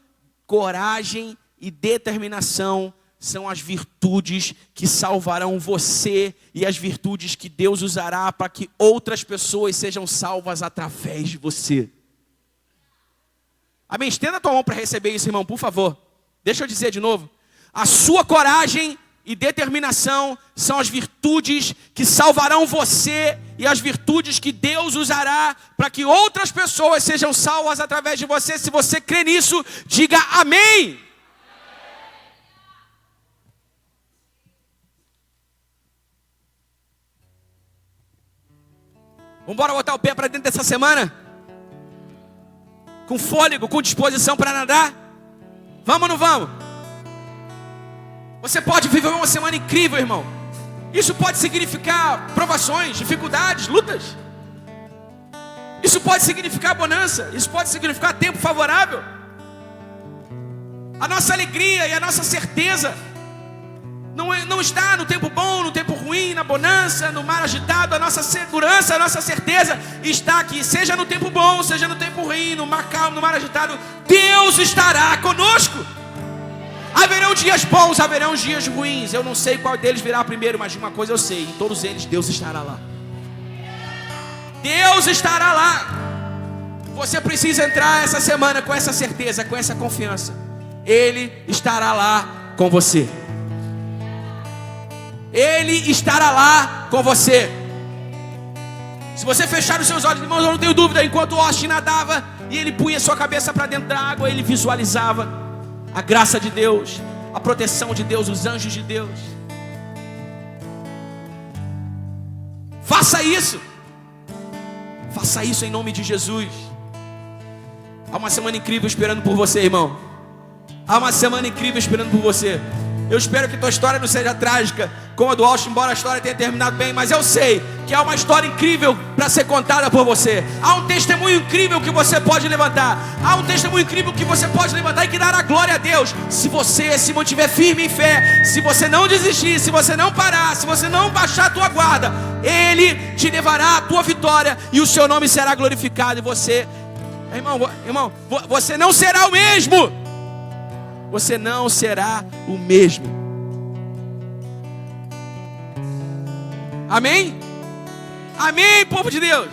coragem e determinação são as virtudes que salvarão você e as virtudes que Deus usará para que outras pessoas sejam salvas através de você. Amém? Estenda a tua mão para receber isso, irmão, por favor. Deixa eu dizer de novo. A sua coragem e determinação são as virtudes que salvarão você e as virtudes que Deus usará para que outras pessoas sejam salvas através de você. Se você crê nisso, diga amém. Vamos embora botar o pé para dentro dessa semana? Com fôlego, com disposição para nadar? Vamos ou não vamos? Você pode viver uma semana incrível, irmão. Isso pode significar provações, dificuldades, lutas. Isso pode significar bonança. Isso pode significar tempo favorável. A nossa alegria e a nossa certeza não está no tempo bom, no tempo ruim, na bonança, no mar agitado. A nossa segurança, a nossa certeza está aqui. Seja no tempo bom, seja no tempo ruim, no mar calmo, no mar agitado, Deus estará conosco. Haverão dias bons, haverão dias ruins. Eu não sei qual deles virá primeiro, mas de uma coisa eu sei: em todos eles Deus estará lá. Deus estará lá. Você precisa entrar essa semana com essa certeza, com essa confiança. Ele estará lá com você. Ele estará lá com você. Se você fechar os seus olhos, irmãos, eu não tenho dúvida, enquanto o Austin nadava e ele punha sua cabeça para dentro da água, ele visualizava a graça de Deus, a proteção de Deus, os anjos de Deus. Faça isso. Faça isso em nome de Jesus. Há uma semana incrível esperando por você, irmão. Há uma semana incrível esperando por você. Eu espero que tua história não seja trágica como a do Austin, embora a história tenha terminado bem, mas eu sei que há uma história incrível para ser contada por você. Há um testemunho incrível que você pode levantar. Há um testemunho incrível que você pode levantar e que dará glória a Deus. Se você se mantiver firme em fé, se você não desistir, se você não parar, se você não baixar a tua guarda, Ele te levará a tua vitória e o seu nome será glorificado. E você, irmão, você não será o mesmo. Você não será o mesmo. Amém? Amém, povo de Deus.